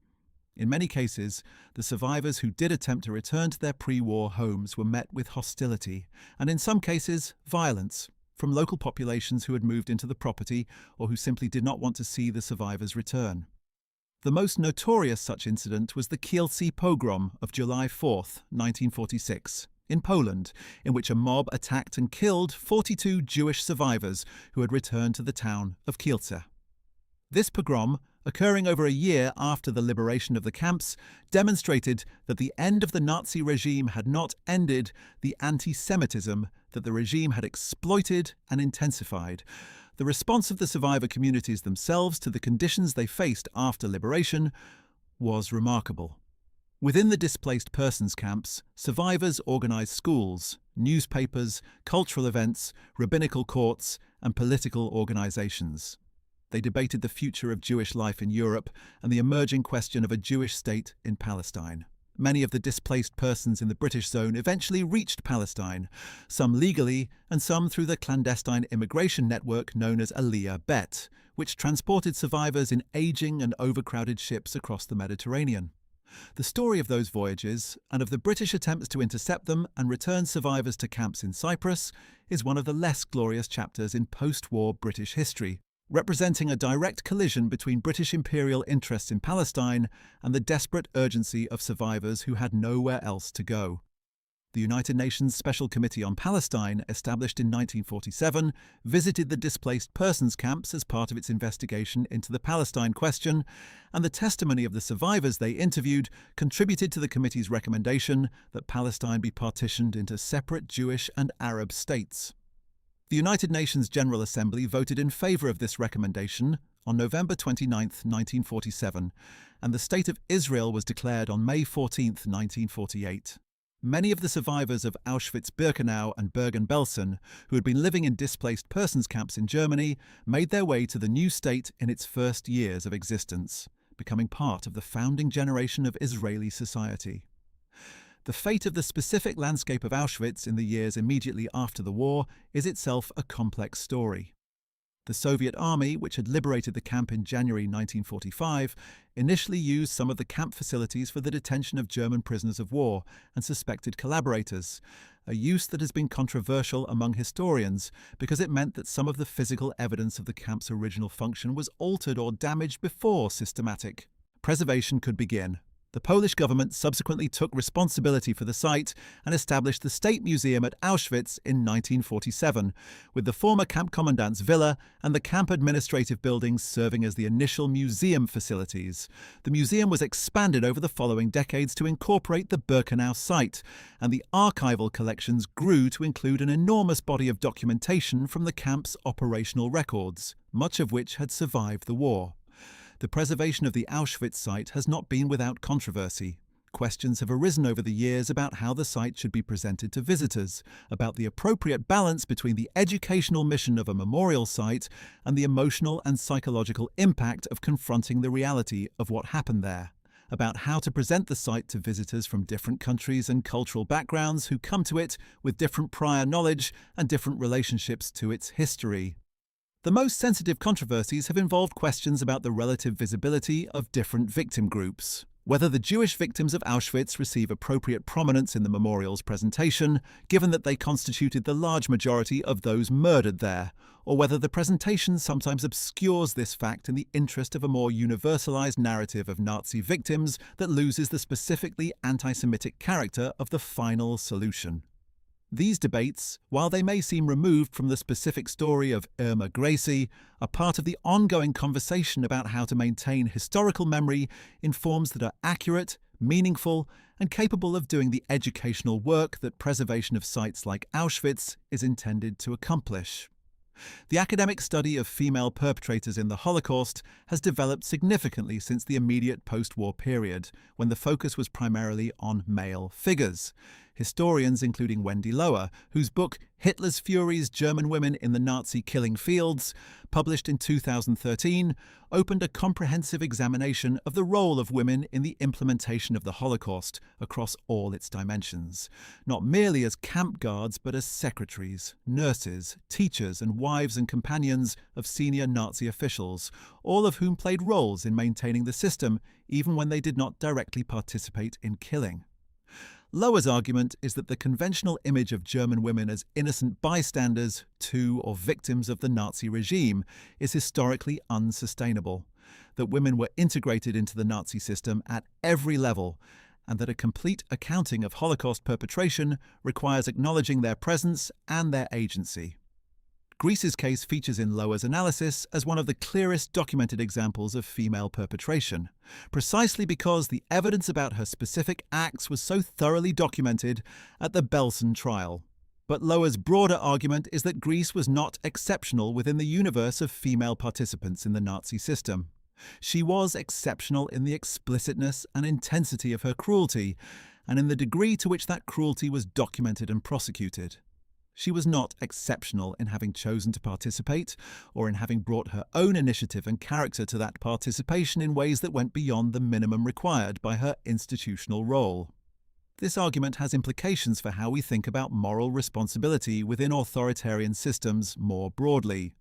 In many cases, the survivors who did attempt to return to their pre-war homes were met with hostility, and in some cases, violence, from local populations who had moved into the property or who simply did not want to see the survivors return. The most notorious such incident was the Kielce pogrom of July 4, 1946, in Poland, in which a mob attacked and killed 42 Jewish survivors who had returned to the town of Kielce. This pogrom, occurring over a year after the liberation of the camps, demonstrated that the end of the Nazi regime had not ended the anti-Semitism that the regime had exploited and intensified. The response of the survivor communities themselves to the conditions they faced after liberation was remarkable. Within the displaced persons camps, survivors organized schools, newspapers, cultural events, rabbinical courts, and political organizations. They debated the future of Jewish life in Europe and the emerging question of a Jewish state in Palestine. Many of the displaced persons in the British zone eventually reached Palestine, some legally and some through the clandestine immigration network known as Aliyah Bet, which transported survivors in aging and overcrowded ships across the Mediterranean. The story of those voyages, and of the British attempts to intercept them and return survivors to camps in Cyprus, is one of the less glorious chapters in post-war British history, representing a direct collision between British imperial interests in Palestine and the desperate urgency of survivors who had nowhere else to go. The United Nations Special Committee on Palestine, established in 1947, visited the displaced persons camps as part of its investigation into the Palestine question, and the testimony of the survivors they interviewed contributed to the committee's recommendation that Palestine be partitioned into separate Jewish and Arab states. The United Nations General Assembly voted in favour of this recommendation on November 29, 1947, and the State of Israel was declared on May 14, 1948. Many of the survivors of Auschwitz-Birkenau and Bergen-Belsen, who had been living in displaced persons camps in Germany, made their way to the new state in its first years of existence, becoming part of the founding generation of Israeli society. The fate of the specific landscape of Auschwitz in the years immediately after the war is itself a complex story. The Soviet army, which had liberated the camp in January 1945, initially used some of the camp facilities for the detention of German prisoners of war and suspected collaborators, a use that has been controversial among historians because it meant that some of the physical evidence of the camp's original function was altered or damaged before systematic preservation could begin. The Polish government subsequently took responsibility for the site and established the State Museum at Auschwitz in 1947, with the former camp commandant's villa and the camp administrative buildings serving as the initial museum facilities. The museum was expanded over the following decades to incorporate the Birkenau site, and the archival collections grew to include an enormous body of documentation from the camp's operational records, much of which had survived the war. The preservation of the Auschwitz site has not been without controversy. Questions have arisen over the years about how the site should be presented to visitors, about the appropriate balance between the educational mission of a memorial site and the emotional and psychological impact of confronting the reality of what happened there, about how to present the site to visitors from different countries and cultural backgrounds who come to it with different prior knowledge and different relationships to its history. The most sensitive controversies have involved questions about the relative visibility of different victim groups, whether the Jewish victims of Auschwitz receive appropriate prominence in the memorial's presentation, given that they constituted the large majority of those murdered there, or whether the presentation sometimes obscures this fact in the interest of a more universalized narrative of Nazi victims that loses the specifically anti-Semitic character of the final solution. These debates, while they may seem removed from the specific story of Irma Grese, are part of the ongoing conversation about how to maintain historical memory in forms that are accurate, meaningful, and capable of doing the educational work that preservation of sites like Auschwitz is intended to accomplish. The academic study of female perpetrators in the Holocaust has developed significantly since the immediate post-war period, when the focus was primarily on male figures. Historians, including Wendy Lower, whose book Hitler's Furies: German Women in the Nazi Killing Fields, published in 2013, opened a comprehensive examination of the role of women in the implementation of the Holocaust across all its dimensions, not merely as camp guards but as secretaries, nurses, teachers, and wives and companions of senior Nazi officials, all of whom played roles in maintaining the system even when they did not directly participate in killing. Lower's argument is that the conventional image of German women as innocent bystanders to or victims of the Nazi regime is historically unsustainable, that women were integrated into the Nazi system at every level, and that a complete accounting of Holocaust perpetration requires acknowledging their presence and their agency. Grese's case features in Lower's analysis as one of the clearest documented examples of female perpetration, precisely because the evidence about her specific acts was so thoroughly documented at the Belsen trial. But Lower's broader argument is that Grese was not exceptional within the universe of female participants in the Nazi system. She was exceptional in the explicitness and intensity of her cruelty, and in the degree to which that cruelty was documented and prosecuted. She was not exceptional in having chosen to participate, or in having brought her own initiative and character to that participation in ways that went beyond the minimum required by her institutional role. This argument has implications for how we think about moral responsibility within authoritarian systems more broadly.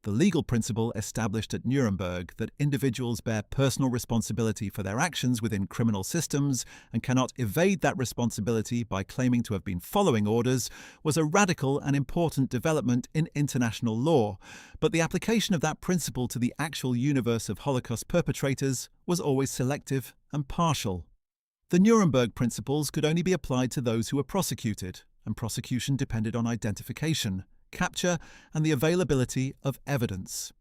The legal principle established at Nuremberg that individuals bear personal responsibility for their actions within criminal systems and cannot evade that responsibility by claiming to have been following orders was a radical and important development in international law, but the application of that principle to the actual universe of Holocaust perpetrators was always selective and partial. The Nuremberg principles could only be applied to those who were prosecuted, and prosecution depended on identification, capture, and the availability of evidence.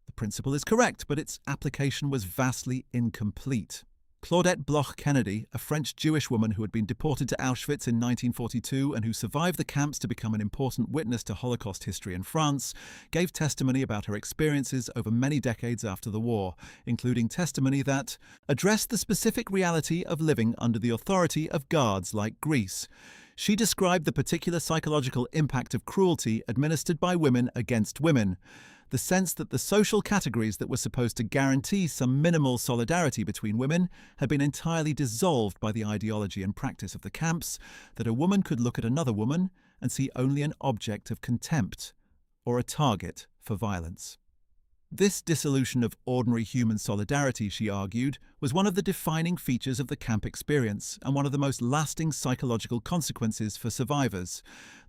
The principle is correct, but its application was vastly incomplete. Claudette Bloch Kennedy, a French Jewish woman who had been deported to Auschwitz in 1942 and who survived the camps to become an important witness to Holocaust history in France, gave testimony about her experiences over many decades after the war, including testimony that addressed the specific reality of living under the authority of guards like Grese. She described the particular psychological impact of cruelty administered by women against women, the sense that the social categories that were supposed to guarantee some minimal solidarity between women had been entirely dissolved by the ideology and practice of the camps, that a woman could look at another woman and see only an object of contempt, or a target for violence. This dissolution of ordinary human solidarity, she argued, was one of the defining features of the camp experience and one of the most lasting psychological consequences for survivors.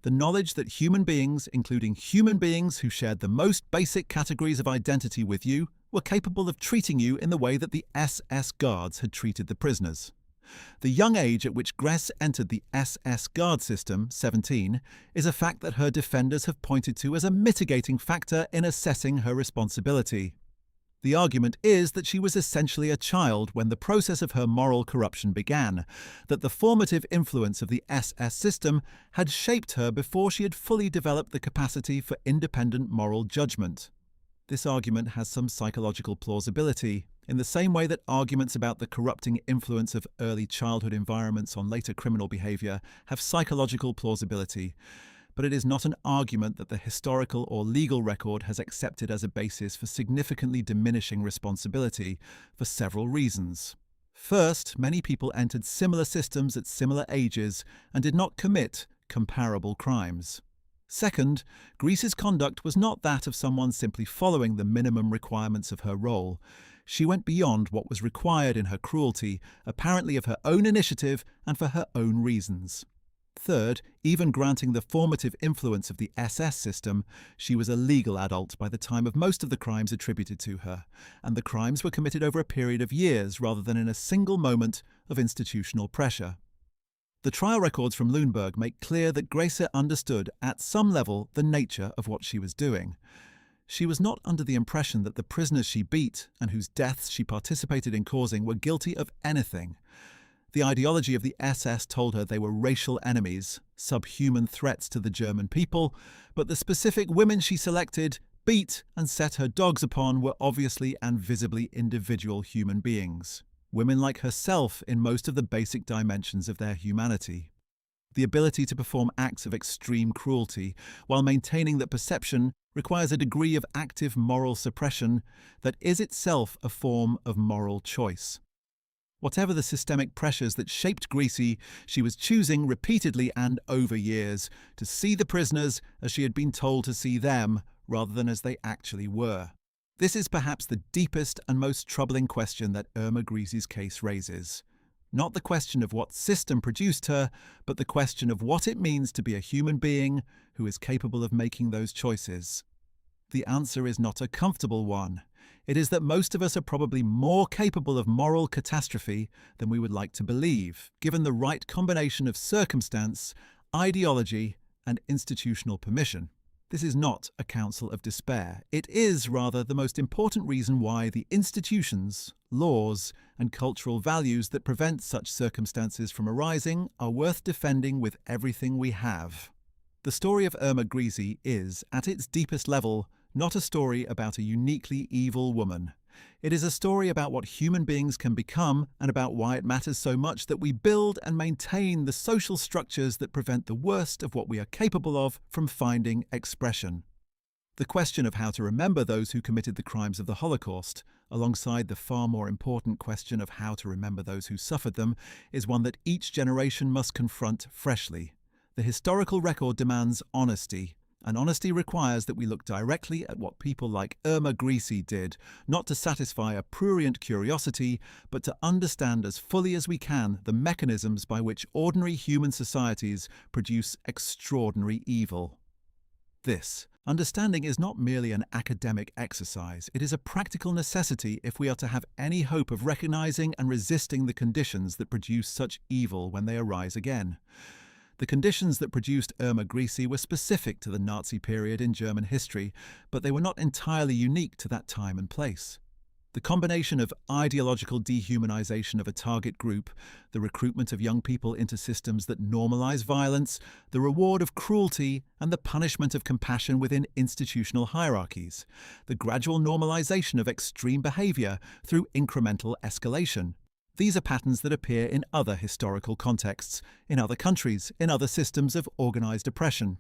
The knowledge that human beings, including human beings who shared the most basic categories of identity with you, were capable of treating you in the way that the SS guards had treated the prisoners. The young age at which Grese entered the SS guard system, 17, is a fact that her defenders have pointed to as a mitigating factor in assessing her responsibility. The argument is that she was essentially a child when the process of her moral corruption began, that the formative influence of the SS system had shaped her before she had fully developed the capacity for independent moral judgment. This argument has some psychological plausibility, in the same way that arguments about the corrupting influence of early childhood environments on later criminal behavior have psychological plausibility, but it is not an argument that the historical or legal record has accepted as a basis for significantly diminishing responsibility, for several reasons. First, many people entered similar systems at similar ages and did not commit comparable crimes. Second, Grese's conduct was not that of someone simply following the minimum requirements of her role. She went beyond what was required in her cruelty, apparently of her own initiative and for her own reasons. Third, even granting the formative influence of the SS system, she was a legal adult by the time of most of the crimes attributed to her, and the crimes were committed over a period of years rather than in a single moment of institutional pressure. The trial records from Lüneburg make clear that Grese understood, at some level, the nature of what she was doing. She was not under the impression that the prisoners she beat and whose deaths she participated in causing were guilty of anything. The ideology of the SS told her they were racial enemies, subhuman threats to the German people, but the specific women she selected, beat, and set her dogs upon were obviously and visibly individual human beings. Women like herself in most of the basic dimensions of their humanity. The ability to perform acts of extreme cruelty while maintaining that perception requires a degree of active moral suppression that is itself a form of moral choice. Whatever the systemic pressures that shaped Grese, she was choosing repeatedly and over years to see the prisoners as she had been told to see them rather than as they actually were. This is perhaps the deepest and most troubling question that Irma Grese's case raises. Not the question of what system produced her, but the question of what it means to be a human being who is capable of making those choices. The answer is not a comfortable one. It is that most of us are probably more capable of moral catastrophe than we would like to believe, given the right combination of circumstance, ideology, and institutional permission. This is not a counsel of despair. It is, rather, the most important reason why the institutions, laws, and cultural values that prevent such circumstances from arising are worth defending with everything we have. The story of Irma Grese is, at its deepest level, not a story about a uniquely evil woman. It is a story about what human beings can become and about why it matters so much that we build and maintain the social structures that prevent the worst of what we are capable of from finding expression. The question of how to remember those who committed the crimes of the Holocaust, alongside the far more important question of how to remember those who suffered them, is one that each generation must confront freshly. The historical record demands honesty. And honesty requires that we look directly at what people like Irma Grese did, not to satisfy a prurient curiosity, but to understand as fully as we can the mechanisms by which ordinary human societies produce extraordinary evil. This understanding is not merely an academic exercise, it is a practical necessity if we are to have any hope of recognizing and resisting the conditions that produce such evil when they arise again. The conditions that produced Irma Grese were specific to the Nazi period in German history, but they were not entirely unique to that time and place. The combination of ideological dehumanization of a target group, the recruitment of young people into systems that normalize violence, the reward of cruelty, and the punishment of compassion within institutional hierarchies, the gradual normalization of extreme behavior through incremental escalation. These are patterns that appear in other historical contexts, in other countries, in other systems of organized oppression.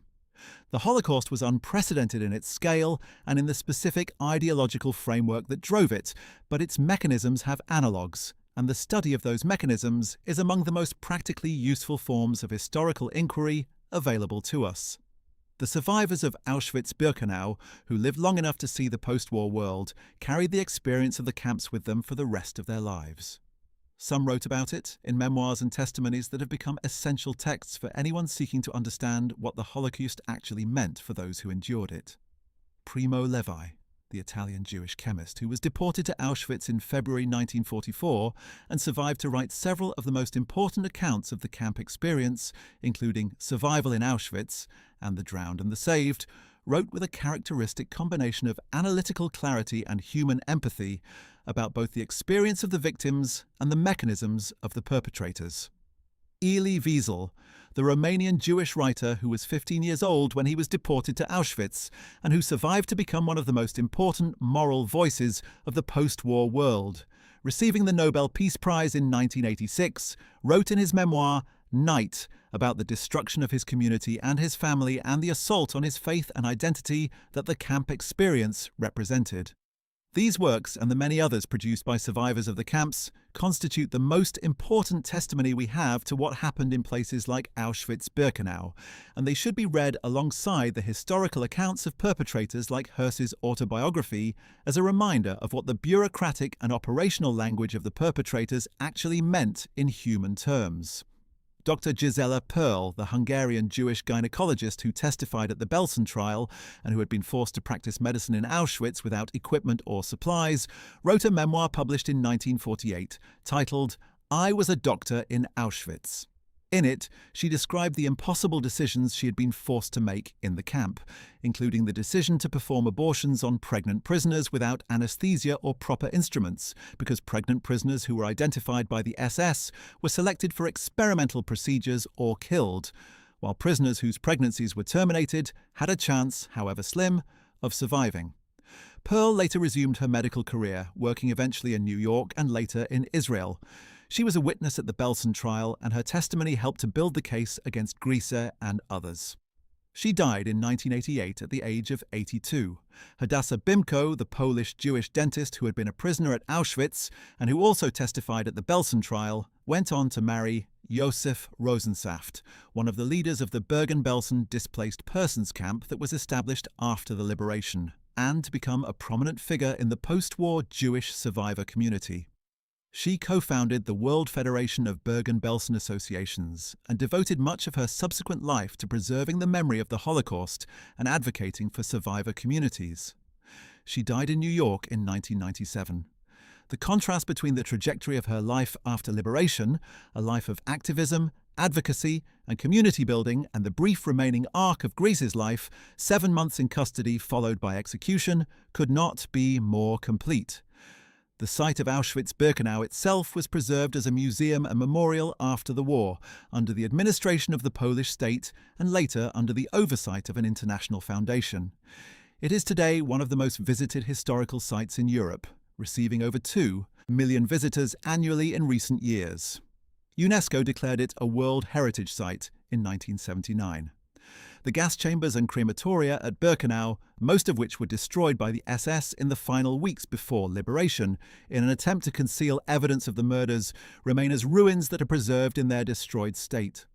The Holocaust was unprecedented in its scale and in the specific ideological framework that drove it, but its mechanisms have analogues, and the study of those mechanisms is among the most practically useful forms of historical inquiry available to us. The survivors of Auschwitz-Birkenau, who lived long enough to see the post-war world, carried the experience of the camps with them for the rest of their lives. Some wrote about it in memoirs and testimonies that have become essential texts for anyone seeking to understand what the Holocaust actually meant for those who endured it. Primo Levi, the Italian Jewish chemist who was deported to Auschwitz in February 1944 and survived to write several of the most important accounts of the camp experience, including Survival in Auschwitz and The Drowned and the Saved, wrote with a characteristic combination of analytical clarity and human empathy about both the experience of the victims and the mechanisms of the perpetrators. Elie Wiesel, the Romanian Jewish writer who was 15 years old when he was deported to Auschwitz and who survived to become one of the most important moral voices of the post-war world, receiving the Nobel Peace Prize in 1986, wrote in his memoir, Night, about the destruction of his community and his family and the assault on his faith and identity that the camp experience represented. These works, and the many others produced by survivors of the camps, constitute the most important testimony we have to what happened in places like Auschwitz-Birkenau, and they should be read alongside the historical accounts of perpetrators like Hirsch's autobiography as a reminder of what the bureaucratic and operational language of the perpetrators actually meant in human terms. Dr. Gisela Perl, the Hungarian Jewish gynecologist who testified at the Belsen trial and who had been forced to practice medicine in Auschwitz without equipment or supplies, wrote a memoir published in 1948 titled I Was a Doctor in Auschwitz. In it, she described the impossible decisions she had been forced to make in the camp, including the decision to perform abortions on pregnant prisoners without anesthesia or proper instruments, because pregnant prisoners who were identified by the SS were selected for experimental procedures or killed, while prisoners whose pregnancies were terminated had a chance, however slim, of surviving. Pearl later resumed her medical career, working eventually in New York and later in Israel. She was a witness at the Belsen trial, and her testimony helped to build the case against Grese and others. She died in 1988 at the age of 82. Hadassah Bimko, the Polish Jewish dentist who had been a prisoner at Auschwitz and who also testified at the Belsen trial, went on to marry Josef Rosensaft, one of the leaders of the Bergen-Belsen displaced persons camp that was established after the liberation, and to become a prominent figure in the post-war Jewish survivor community. She co-founded the World Federation of Bergen-Belsen Associations and devoted much of her subsequent life to preserving the memory of the Holocaust and advocating for survivor communities. She died in New York in 1997. The contrast between the trajectory of her life after liberation, a life of activism, advocacy, and community building, and the brief remaining arc of Grese's life, 7 months in custody followed by execution, could not be more complete. The site of Auschwitz-Birkenau itself was preserved as a museum and memorial after the war, under the administration of the Polish state and later under the oversight of an international foundation. It is today one of the most visited historical sites in Europe, receiving over 2 million visitors annually in recent years. UNESCO declared it a World Heritage Site in 1979. The gas chambers and crematoria at Birkenau, most of which were destroyed by the SS in the final weeks before liberation, in an attempt to conceal evidence of the murders, remain as ruins that are preserved in their destroyed state.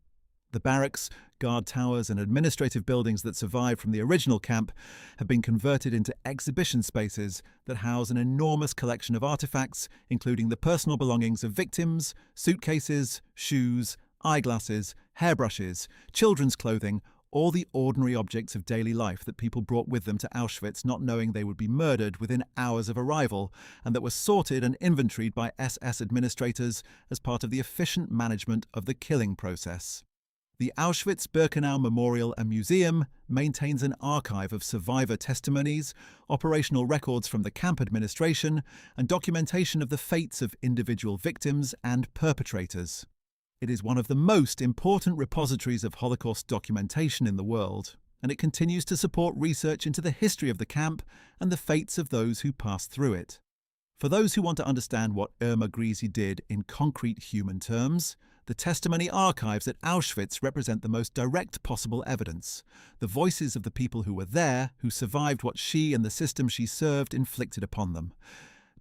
The barracks, guard towers, and administrative buildings that survived from the original camp have been converted into exhibition spaces that house an enormous collection of artifacts, including the personal belongings of victims, suitcases, shoes, eyeglasses, hairbrushes, children's clothing, all the ordinary objects of daily life that people brought with them to Auschwitz not knowing they would be murdered within hours of arrival, and that were sorted and inventoried by SS administrators as part of the efficient management of the killing process. The Auschwitz-Birkenau Memorial and Museum maintains an archive of survivor testimonies, operational records from the camp administration, and documentation of the fates of individual victims and perpetrators. It is one of the most important repositories of Holocaust documentation in the world, and it continues to support research into the history of the camp and the fates of those who passed through it. For those who want to understand what Irma Grese did in concrete human terms, the testimony archives at Auschwitz represent the most direct possible evidence, the voices of the people who were there, who survived what she and the system she served inflicted upon them.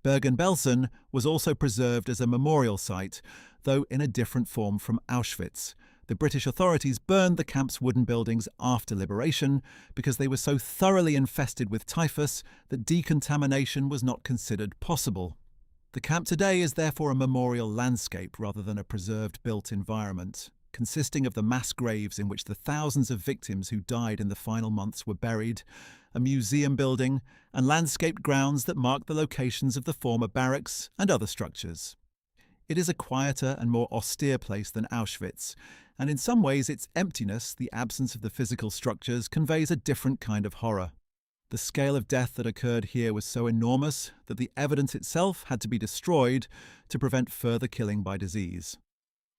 Bergen-Belsen was also preserved as a memorial site, though in a different form from Auschwitz. The British authorities burned the camp's wooden buildings after liberation because they were so thoroughly infested with typhus that decontamination was not considered possible. The camp today is therefore a memorial landscape rather than a preserved built environment, consisting of the mass graves in which the thousands of victims who died in the final months were buried, a museum building, and landscaped grounds that mark the locations of the former barracks and other structures. It is a quieter and more austere place than Auschwitz, and in some ways its emptiness, the absence of the physical structures, conveys a different kind of horror. The scale of death that occurred here was so enormous that the evidence itself had to be destroyed to prevent further killing by disease.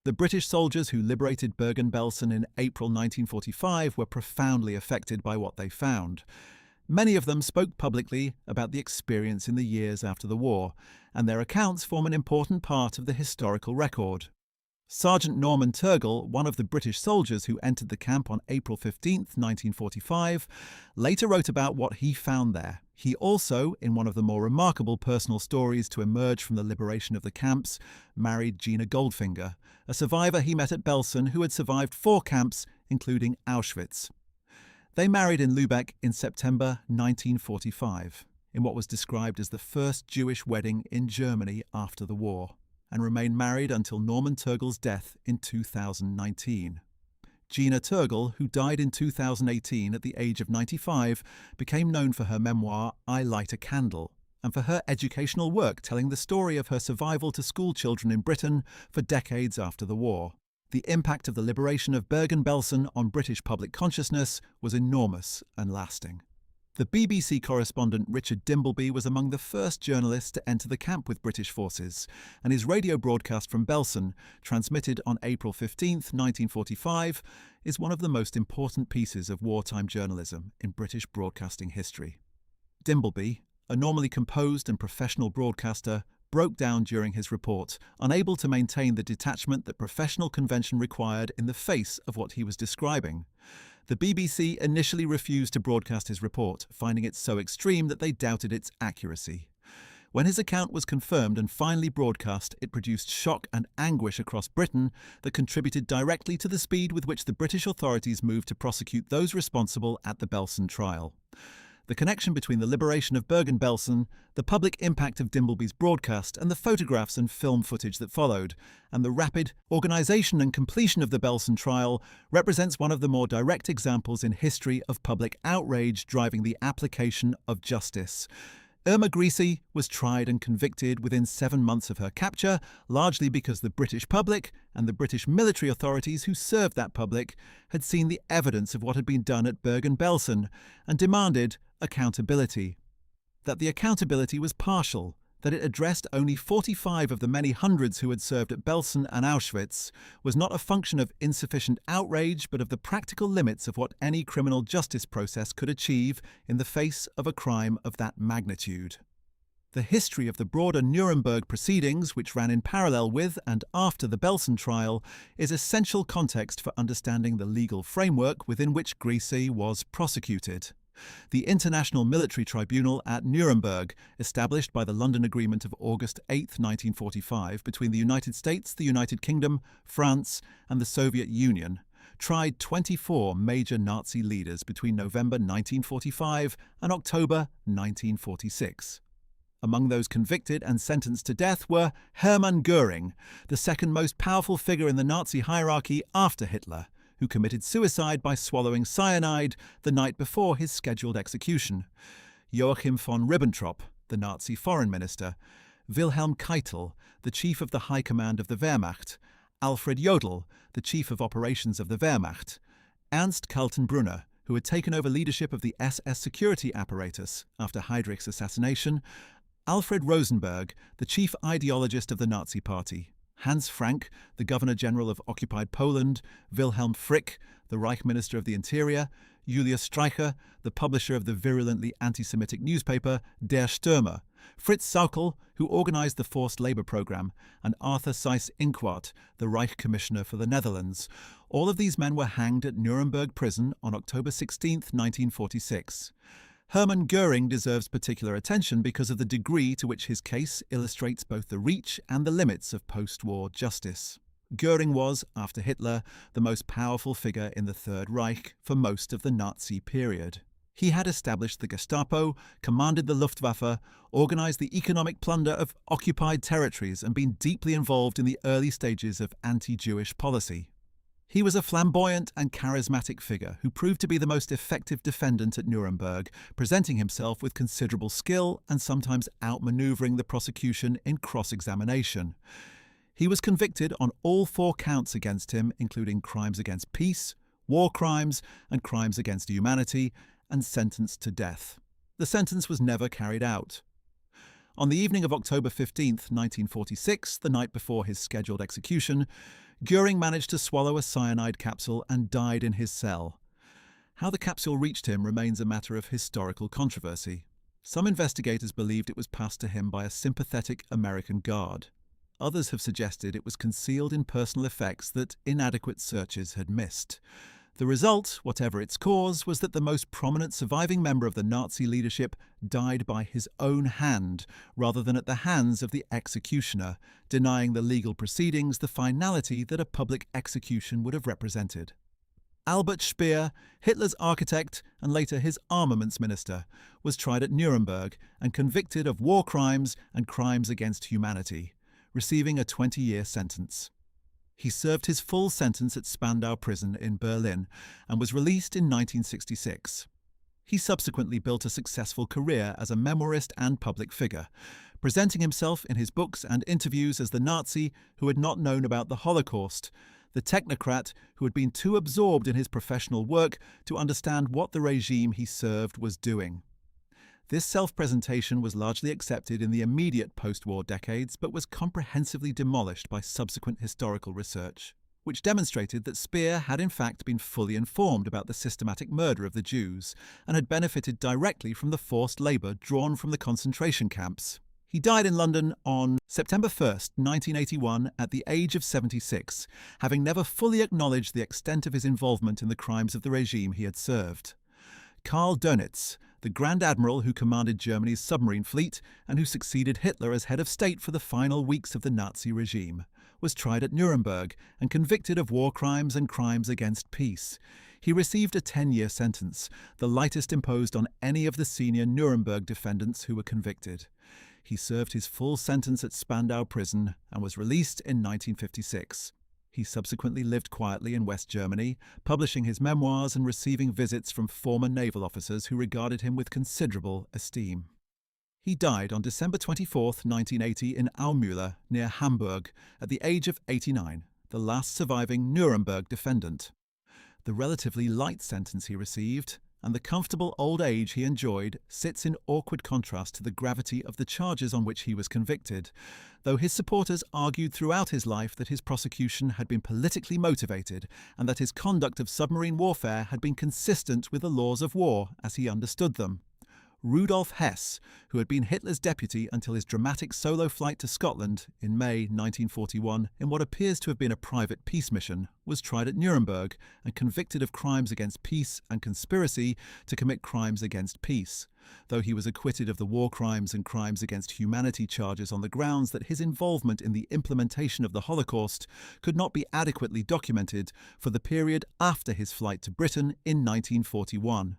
The British soldiers who liberated Bergen-Belsen in April 1945 were profoundly affected by what they found. Many of them spoke publicly about the experience in the years after the war, and their accounts form an important part of the historical record. Sergeant Norman Turgle, one of the British soldiers who entered the camp on April 15, 1945, later wrote about what he found there. He also, in one of the more remarkable personal stories to emerge from the liberation of the camps, married Gina Goldfinger, a survivor he met at Belsen who had survived 4 camps, including Auschwitz. They married in Lübeck in September 1945, in what was described as the first Jewish wedding in Germany after the war, and remained married until Norman Turgle's death in 2019. Gina Turgle, who died in 2018 at the age of 95, became known for her memoir I Light a Candle, and for her educational work telling the story of her survival to school children in Britain for decades after the war. The impact of the liberation of Bergen-Belsen on British public consciousness was enormous and lasting. The BBC correspondent Richard Dimbleby was among the first journalists to enter the camp with British forces, and his radio broadcast from Belsen, transmitted on April 15, 1945, is one of the most important pieces of wartime journalism in British broadcasting history. Dimbleby, a normally composed and professional broadcaster, broke down during his report, unable to maintain the detachment that professional convention required in the face of what he was describing. The BBC initially refused to broadcast his report, finding it so extreme that they doubted its accuracy. When his account was confirmed and finally broadcast, it produced shock and anguish across Britain that contributed directly to the speed with which the British authorities moved to prosecute those responsible at the Belsen trial. The connection between the liberation of Bergen-Belsen, the public impact of Dimbleby's broadcast, and the photographs and film footage that followed, and the rapid organisation and completion of the Belsen trial represents one of the more direct examples in history of public outrage driving the application of justice. Irma Grese was tried and convicted within 7 months of her capture, largely because the British public and the British military authorities who served that public had seen the evidence of what had been done at Bergen-Belsen and demanded accountability. That the accountability was partial, that it addressed only 45 of the many hundreds who had served at Belsen and Auschwitz, was not a function of insufficient outrage but of the practical limits of what any criminal justice process could achieve in the face of a crime of that magnitude. The history of the broader Nuremberg proceedings, which ran in parallel with and after the Belsen trial, is essential context for understanding the legal framework within which Grese was prosecuted. The International Military Tribunal at Nuremberg, established by the London Agreement of August 8, 1945, between the United States, the United Kingdom, France, and the Soviet Union, tried 24 major Nazi leaders between November 1945 and October 1946. Among those convicted and sentenced to death were Hermann Göring, the second most powerful figure in the Nazi hierarchy after Hitler, who committed suicide by swallowing cyanide the night before his scheduled execution, Joachim von Ribbentrop, the Nazi foreign minister, Wilhelm Keitel, the chief of the High Command of the Wehrmacht, Alfred Jodl, the chief of operations of the Wehrmacht, Ernst Kaltenbrunner, who had taken over leadership of the SS security apparatus after Heydrich's assassination, Alfred Rosenberg, the chief ideologist of the Nazi Party, Hans Frank, the Governor-General of occupied Poland, Wilhelm Frick, the Reich Minister of the Interior, Julius Streicher, the publisher of the virulently anti-Semitic newspaper Der Stürmer, Fritz Sauckel, who organised the forced labour programme, and Arthur Seyss-Inquart, the Reich Commissioner for the Netherlands. All of these men were hanged at Nuremberg prison on October 16, 1946. Hermann Göring deserves particular attention because of the degree to which his case illustrates both the reach and the limits of post-war justice. Göring was, after Hitler, the most powerful figure in the Third Reich for most of the Nazi period. He had established the Gestapo, commanded the Luftwaffe, organised the economic plunder of occupied territories, and been deeply involved in the early stages of anti-Jewish policy. He was a flamboyant and charismatic figure who proved to be the most effective defendant at Nuremberg, presenting himself with considerable skill and sometimes outmanoeuvring the prosecution in cross-examination. He was convicted on all 4 counts against him, including crimes against peace, war crimes, and crimes against humanity, and sentenced to death. The sentence was never carried out. On the evening of October 15, 1946, the night before his scheduled execution, Göring managed to swallow a cyanide capsule and died in his cell. How the capsule reached him remains a matter of historical controversy. Some investigators believed it was passed to him by a sympathetic American guard. Others have suggested it was concealed in personal effects that inadequate searches had missed. The result, whatever its cause, was that the most prominent surviving member of the Nazi leadership died by his own hand, rather than at the hands of the executioner, denying the legal proceedings the finality that a public execution would have represented. Albert Speer, Hitler's architect and later his armaments minister, was tried at Nuremberg and convicted of war crimes and crimes against humanity, receiving a 20-year sentence. He served his full sentence at Spandau prison in Berlin and was released in 1966. He subsequently built a successful career as a memoirist and public figure, presenting himself in his books and interviews as the Nazi who had not known about the Holocaust, the technocrat who had been too absorbed in his professional work to understand what the regime he served was doing. This self-presentation was largely accepted in the immediate post-war decades, but was comprehensively demolished by subsequent historical research, which demonstrated that Speer had in fact been fully informed about the systematic murder of the Jews and had benefited directly from the forced labour drawn from the concentration camps. He died in London on September 1st, 1981, at the age of 76, having never fully acknowledged the extent of his involvement in the crimes of the regime he had served. Karl Dönitz, the Grand Admiral who commanded Germany's submarine fleet and who succeeded Hitler as head of state for the final weeks of the Nazi regime, was tried at Nuremberg and convicted of war crimes and crimes against peace. He received a 10-year sentence, the lightest imposed on any of the senior Nuremberg defendants who were convicted. He served his full sentence at Spandau prison and was released in 1956. He subsequently lived quietly in West Germany, publishing his memoirs and receiving visits from former naval officers who regarded him with considerable esteem. He died on December 24, 1980 in Aumühle, near Hamburg, at the age of 89, the last surviving Nuremberg defendant. The relatively light sentence he received, and the comfortable old age he enjoyed, sits in awkward contrast to the gravity of the charges on which he was convicted, though his supporters argued throughout his life that his prosecution had been politically motivated and that his conduct of submarine warfare had been consistent with the laws of war as he understood them. Rudolf Hess, who had been Hitler's deputy until his dramatic solo flight to Scotland in May 1941 in what appears to have been a private peace mission, was tried at Nuremberg and convicted of crimes against peace and conspiracy to commit crimes against peace, though he was acquitted of the war crimes and crimes against humanity charges on the grounds that his involvement in the implementation of the Holocaust could not be adequately documented for the period after his flight to Britain in 1941.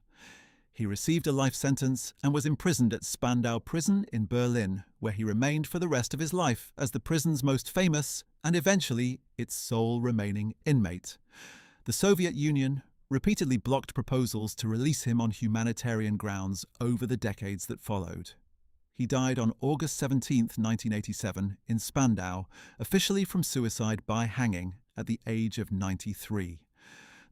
He received a life sentence and was imprisoned at Spandau Prison in Berlin, where he remained for the rest of his life as the prison's most famous and eventually its sole remaining inmate. The Soviet Union repeatedly blocked proposals to release him on humanitarian grounds over the decades that followed. He died on August 17, 1987, in Spandau, officially from suicide by hanging at the age of 93.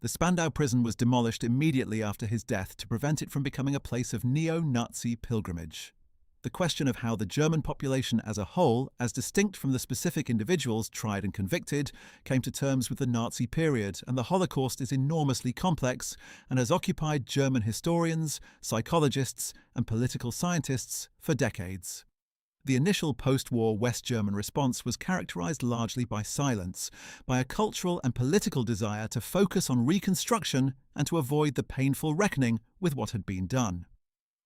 The Spandau prison was demolished immediately after his death to prevent it from becoming a place of neo-Nazi pilgrimage. The question of how the German population as a whole, as distinct from the specific individuals tried and convicted, came to terms with the Nazi period and the Holocaust is enormously complex and has occupied German historians, psychologists, and political scientists for decades. The initial post-war West German response was characterized largely by silence, by a cultural and political desire to focus on reconstruction and to avoid the painful reckoning with what had been done.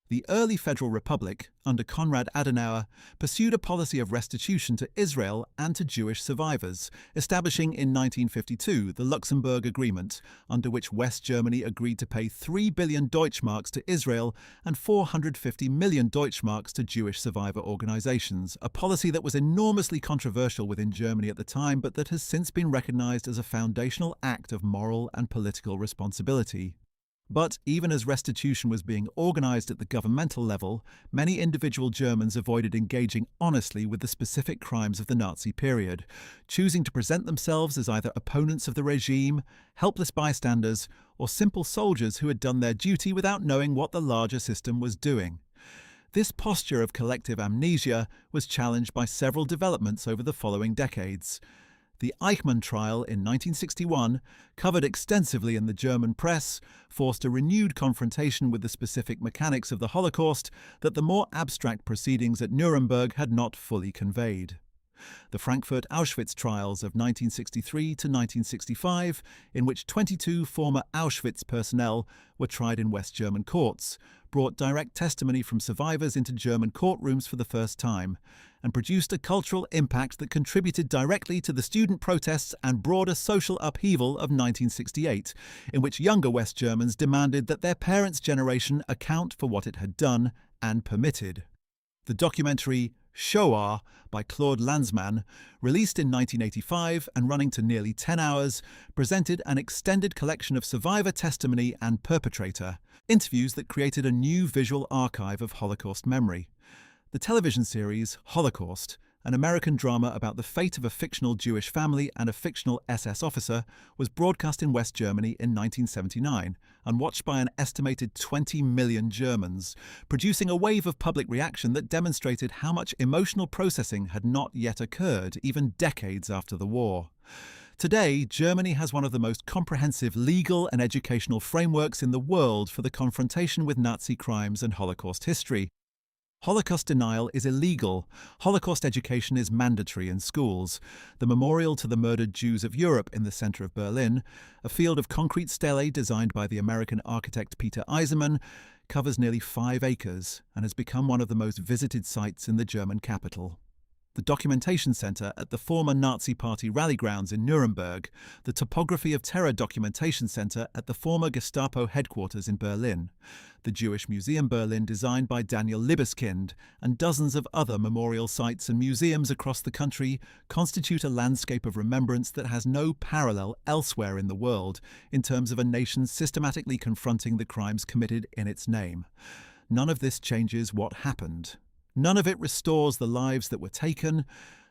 The early Federal Republic, under Konrad Adenauer, pursued a policy of restitution to Israel and to Jewish survivors, establishing in 1952 the Luxembourg Agreement, under which West Germany agreed to pay 3 billion Deutschmarks to Israel and 450 million Deutschmarks to Jewish survivor organizations, a policy that was enormously controversial within Germany at the time but that has since been recognized as a foundational act of moral and political responsibility. But even as restitution was being organized at the governmental level, many individual Germans avoided engaging honestly with the specific crimes of the Nazi period, choosing to present themselves as either opponents of the regime, helpless bystanders, or simple soldiers who had done their duty without knowing what the larger system was doing. This posture of collective amnesia was challenged by several developments over the following decades. The Eichmann trial in 1961, covered extensively in the German press, forced a renewed confrontation with the specific mechanics of the Holocaust that the more abstract proceedings at Nuremberg had not fully conveyed. The Frankfurt-Auschwitz trials of 1963 to 1965, in which 22 former Auschwitz personnel were tried in West German courts, brought direct testimony from survivors into German courtrooms for the first time, and produced a cultural impact that contributed directly to the student protests and broader social upheaval of 1968, in which younger West Germans demanded that their parents' generation account for what it had done and permitted. The documentary Shoah by Claude Lanzmann, released in 1985 and running to nearly 10 hours, presented an extended collection of survivor testimony and perpetrator, interviews that created a new visual archive of Holocaust memory. The television series Holocaust, an American drama about the fate of a fictional Jewish family and a fictional SS officer, was broadcast in West Germany in 1979 and watched by an estimated 20 million Germans, producing a wave of public reaction that demonstrated how much emotional processing had not yet occurred even decades after the war. Today, Germany has one of the most comprehensive legal and educational frameworks in the world for the confrontation with Nazi crimes and Holocaust history. Holocaust denial is illegal. Holocaust education is mandatory in schools. The memorial to the murdered Jews of Europe in the center of Berlin, a field of concrete stelae designed by the American architect Peter Eisenman, covers nearly 5 acres and has become one of the most visited sites in the German capital. The Documentation Center at the former Nazi Party rally grounds in Nuremberg, the Topography of Terror Documentation Center at the former Gestapo headquarters in Berlin, the Jewish Museum Berlin designed by Daniel Libeskind, and dozens of other memorial sites and museums across the country constitute a landscape of remembrance that has no parallel elsewhere in the world in terms of a nation systematically confronting the crimes committed in its name. None of this changes what happened. None of it restores the lives that were taken.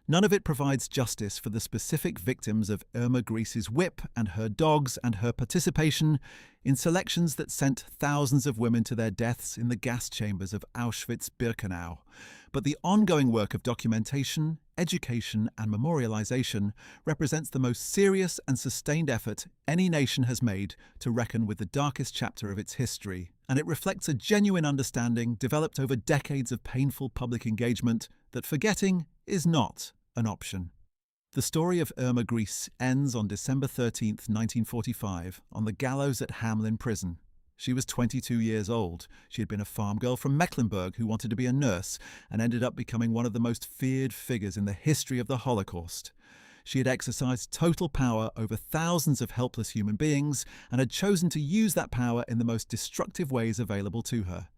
None of it provides justice for the specific victims of Irma Grese's whip and her dogs and her participation in selections that sent thousands of women to their deaths in the gas chambers of Auschwitz-Birkenau. But the ongoing work of documentation, education and memorialization represents the most serious and sustained effort any nation has made to reckon with the darkest chapter of its history, and it reflects a genuine understanding developed over decades of painful public engagement that forgetting is not an option. The story of Irma Grese ends on December 13, 1945, on the gallows at Hamelin prison. She was 22 years old. She had been a farm girl from Mecklenburg who wanted to be a nurse and ended up becoming one of the most feared figures in the history of the Holocaust. She had exercised total power over thousands of helpless human beings and had chosen to use that power in the most destructive ways available to her.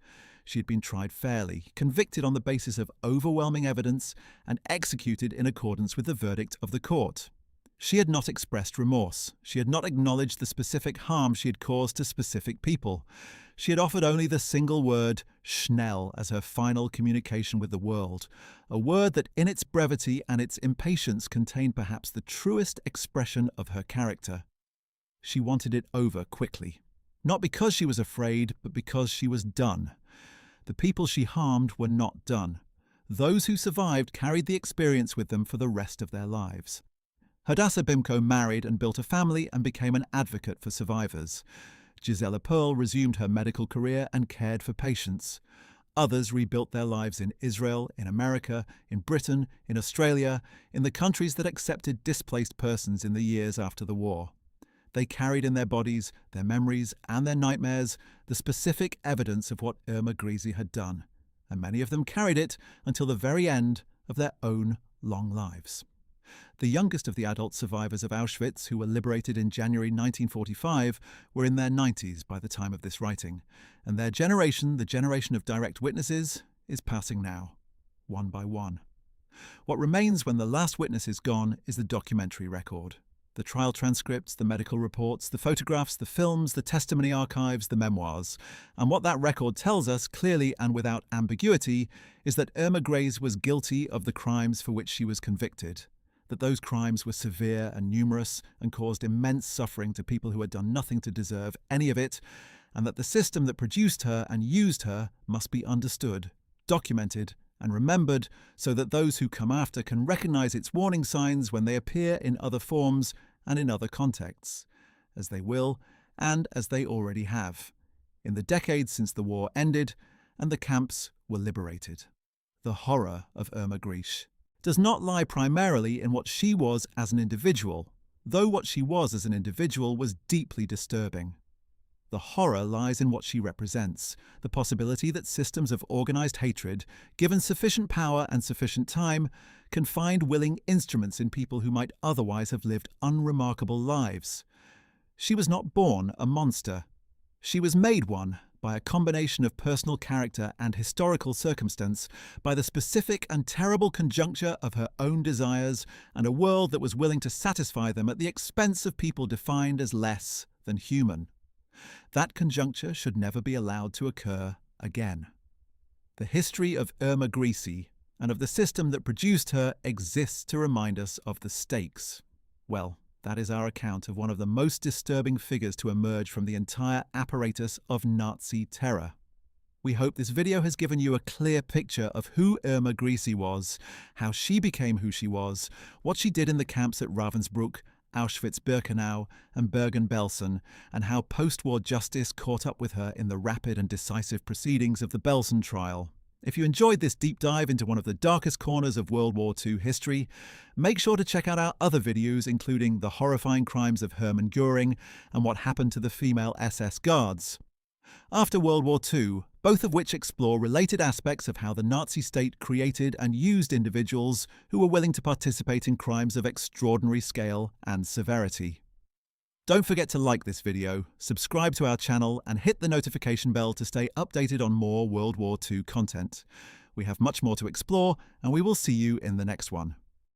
She had been tried fairly, convicted on the basis of overwhelming evidence, and executed in accordance with the verdict of the court. She had not expressed remorse. She had not acknowledged the specific harm she had caused to specific people. She had offered only the single word, Schnell, as her final communication with the world, a word that in its brevity and its impatience contained perhaps the truest expression of her character. She wanted it over quickly. Not because she was afraid, but because she was done. The people she harmed were not done. Those who survived carried the experience with them for the rest of their lives. Hadassah Bimco married and built a family and became an advocate for survivors. Gisela Pearl resumed her medical career and cared for patients. Others rebuilt their lives in Israel, in America, in Britain, in Australia, in the countries that accepted displaced persons in the years after the war. They carried in their bodies, their memories, and their nightmares the specific evidence of what Irma Grese had done, and many of them carried it until the very end of their own long lives. The youngest of the adult survivors of Auschwitz, who were liberated in January 1945, were in their 90s by the time of this writing, and their generation, the generation of direct witnesses, is passing now, one by one. What remains when the last witness is gone is the documentary record. The trial transcripts, the medical reports, the photographs, the films, the testimony archives, the memoirs. And what that record tells us, clearly and without ambiguity, is that Irma Grese was guilty of the crimes for which she was convicted, that those crimes were severe and numerous and caused immense suffering to people who had done nothing to deserve any of it, and that the system that produced her and used her must be understood, documented, and remembered so that those who come after can recognize its warning signs when they appear in other forms and in other contexts, as they will and as they already have, in the decades since the war ended and the camps were liberated. The horror of Irma Grese does not lie primarily in what she was as an individual, though what she was as an individual was deeply disturbing. The horror lies in what she represents, the possibility that systems of organized hatred, given sufficient power and sufficient time, can find willing instruments in people who might otherwise have lived unremarkable lives. She was not born a monster. She was made one by a combination of personal character and historical circumstance, by the specific and terrible conjuncture of her own desires and a world that was willing to satisfy them at the expense of people defined as less than human. That conjuncture should never be allowed to occur again. The history of Irma Grese, and of the system that produced her exists to remind us of the stakes. Well, that is our account of one of the most disturbing figures to emerge from the entire apparatus of Nazi terror. We hope this video has given you a clear picture of who Irma Grese was, how she became who she was, what she did in the camps at Ravensbrück, Auschwitz-Birkenau and Bergen-Belsen, and how post-war justice caught up with her in the rapid and decisive proceedings of the Belsen trial. If you enjoyed this deep dive into one of the darkest corners of World War II history, make sure to check out our other videos, including the horrifying crimes of Hermann Göring and what happened to the female SS guards. After World War II, both of which explore related aspects of how the Nazi state created and used individuals who were willing to participate in crimes of extraordinary scale and severity. Don't forget to like this video, subscribe to our channel, and hit the notification bell to stay updated on more World War II content. We have much more to explore, and we will see you in the next one.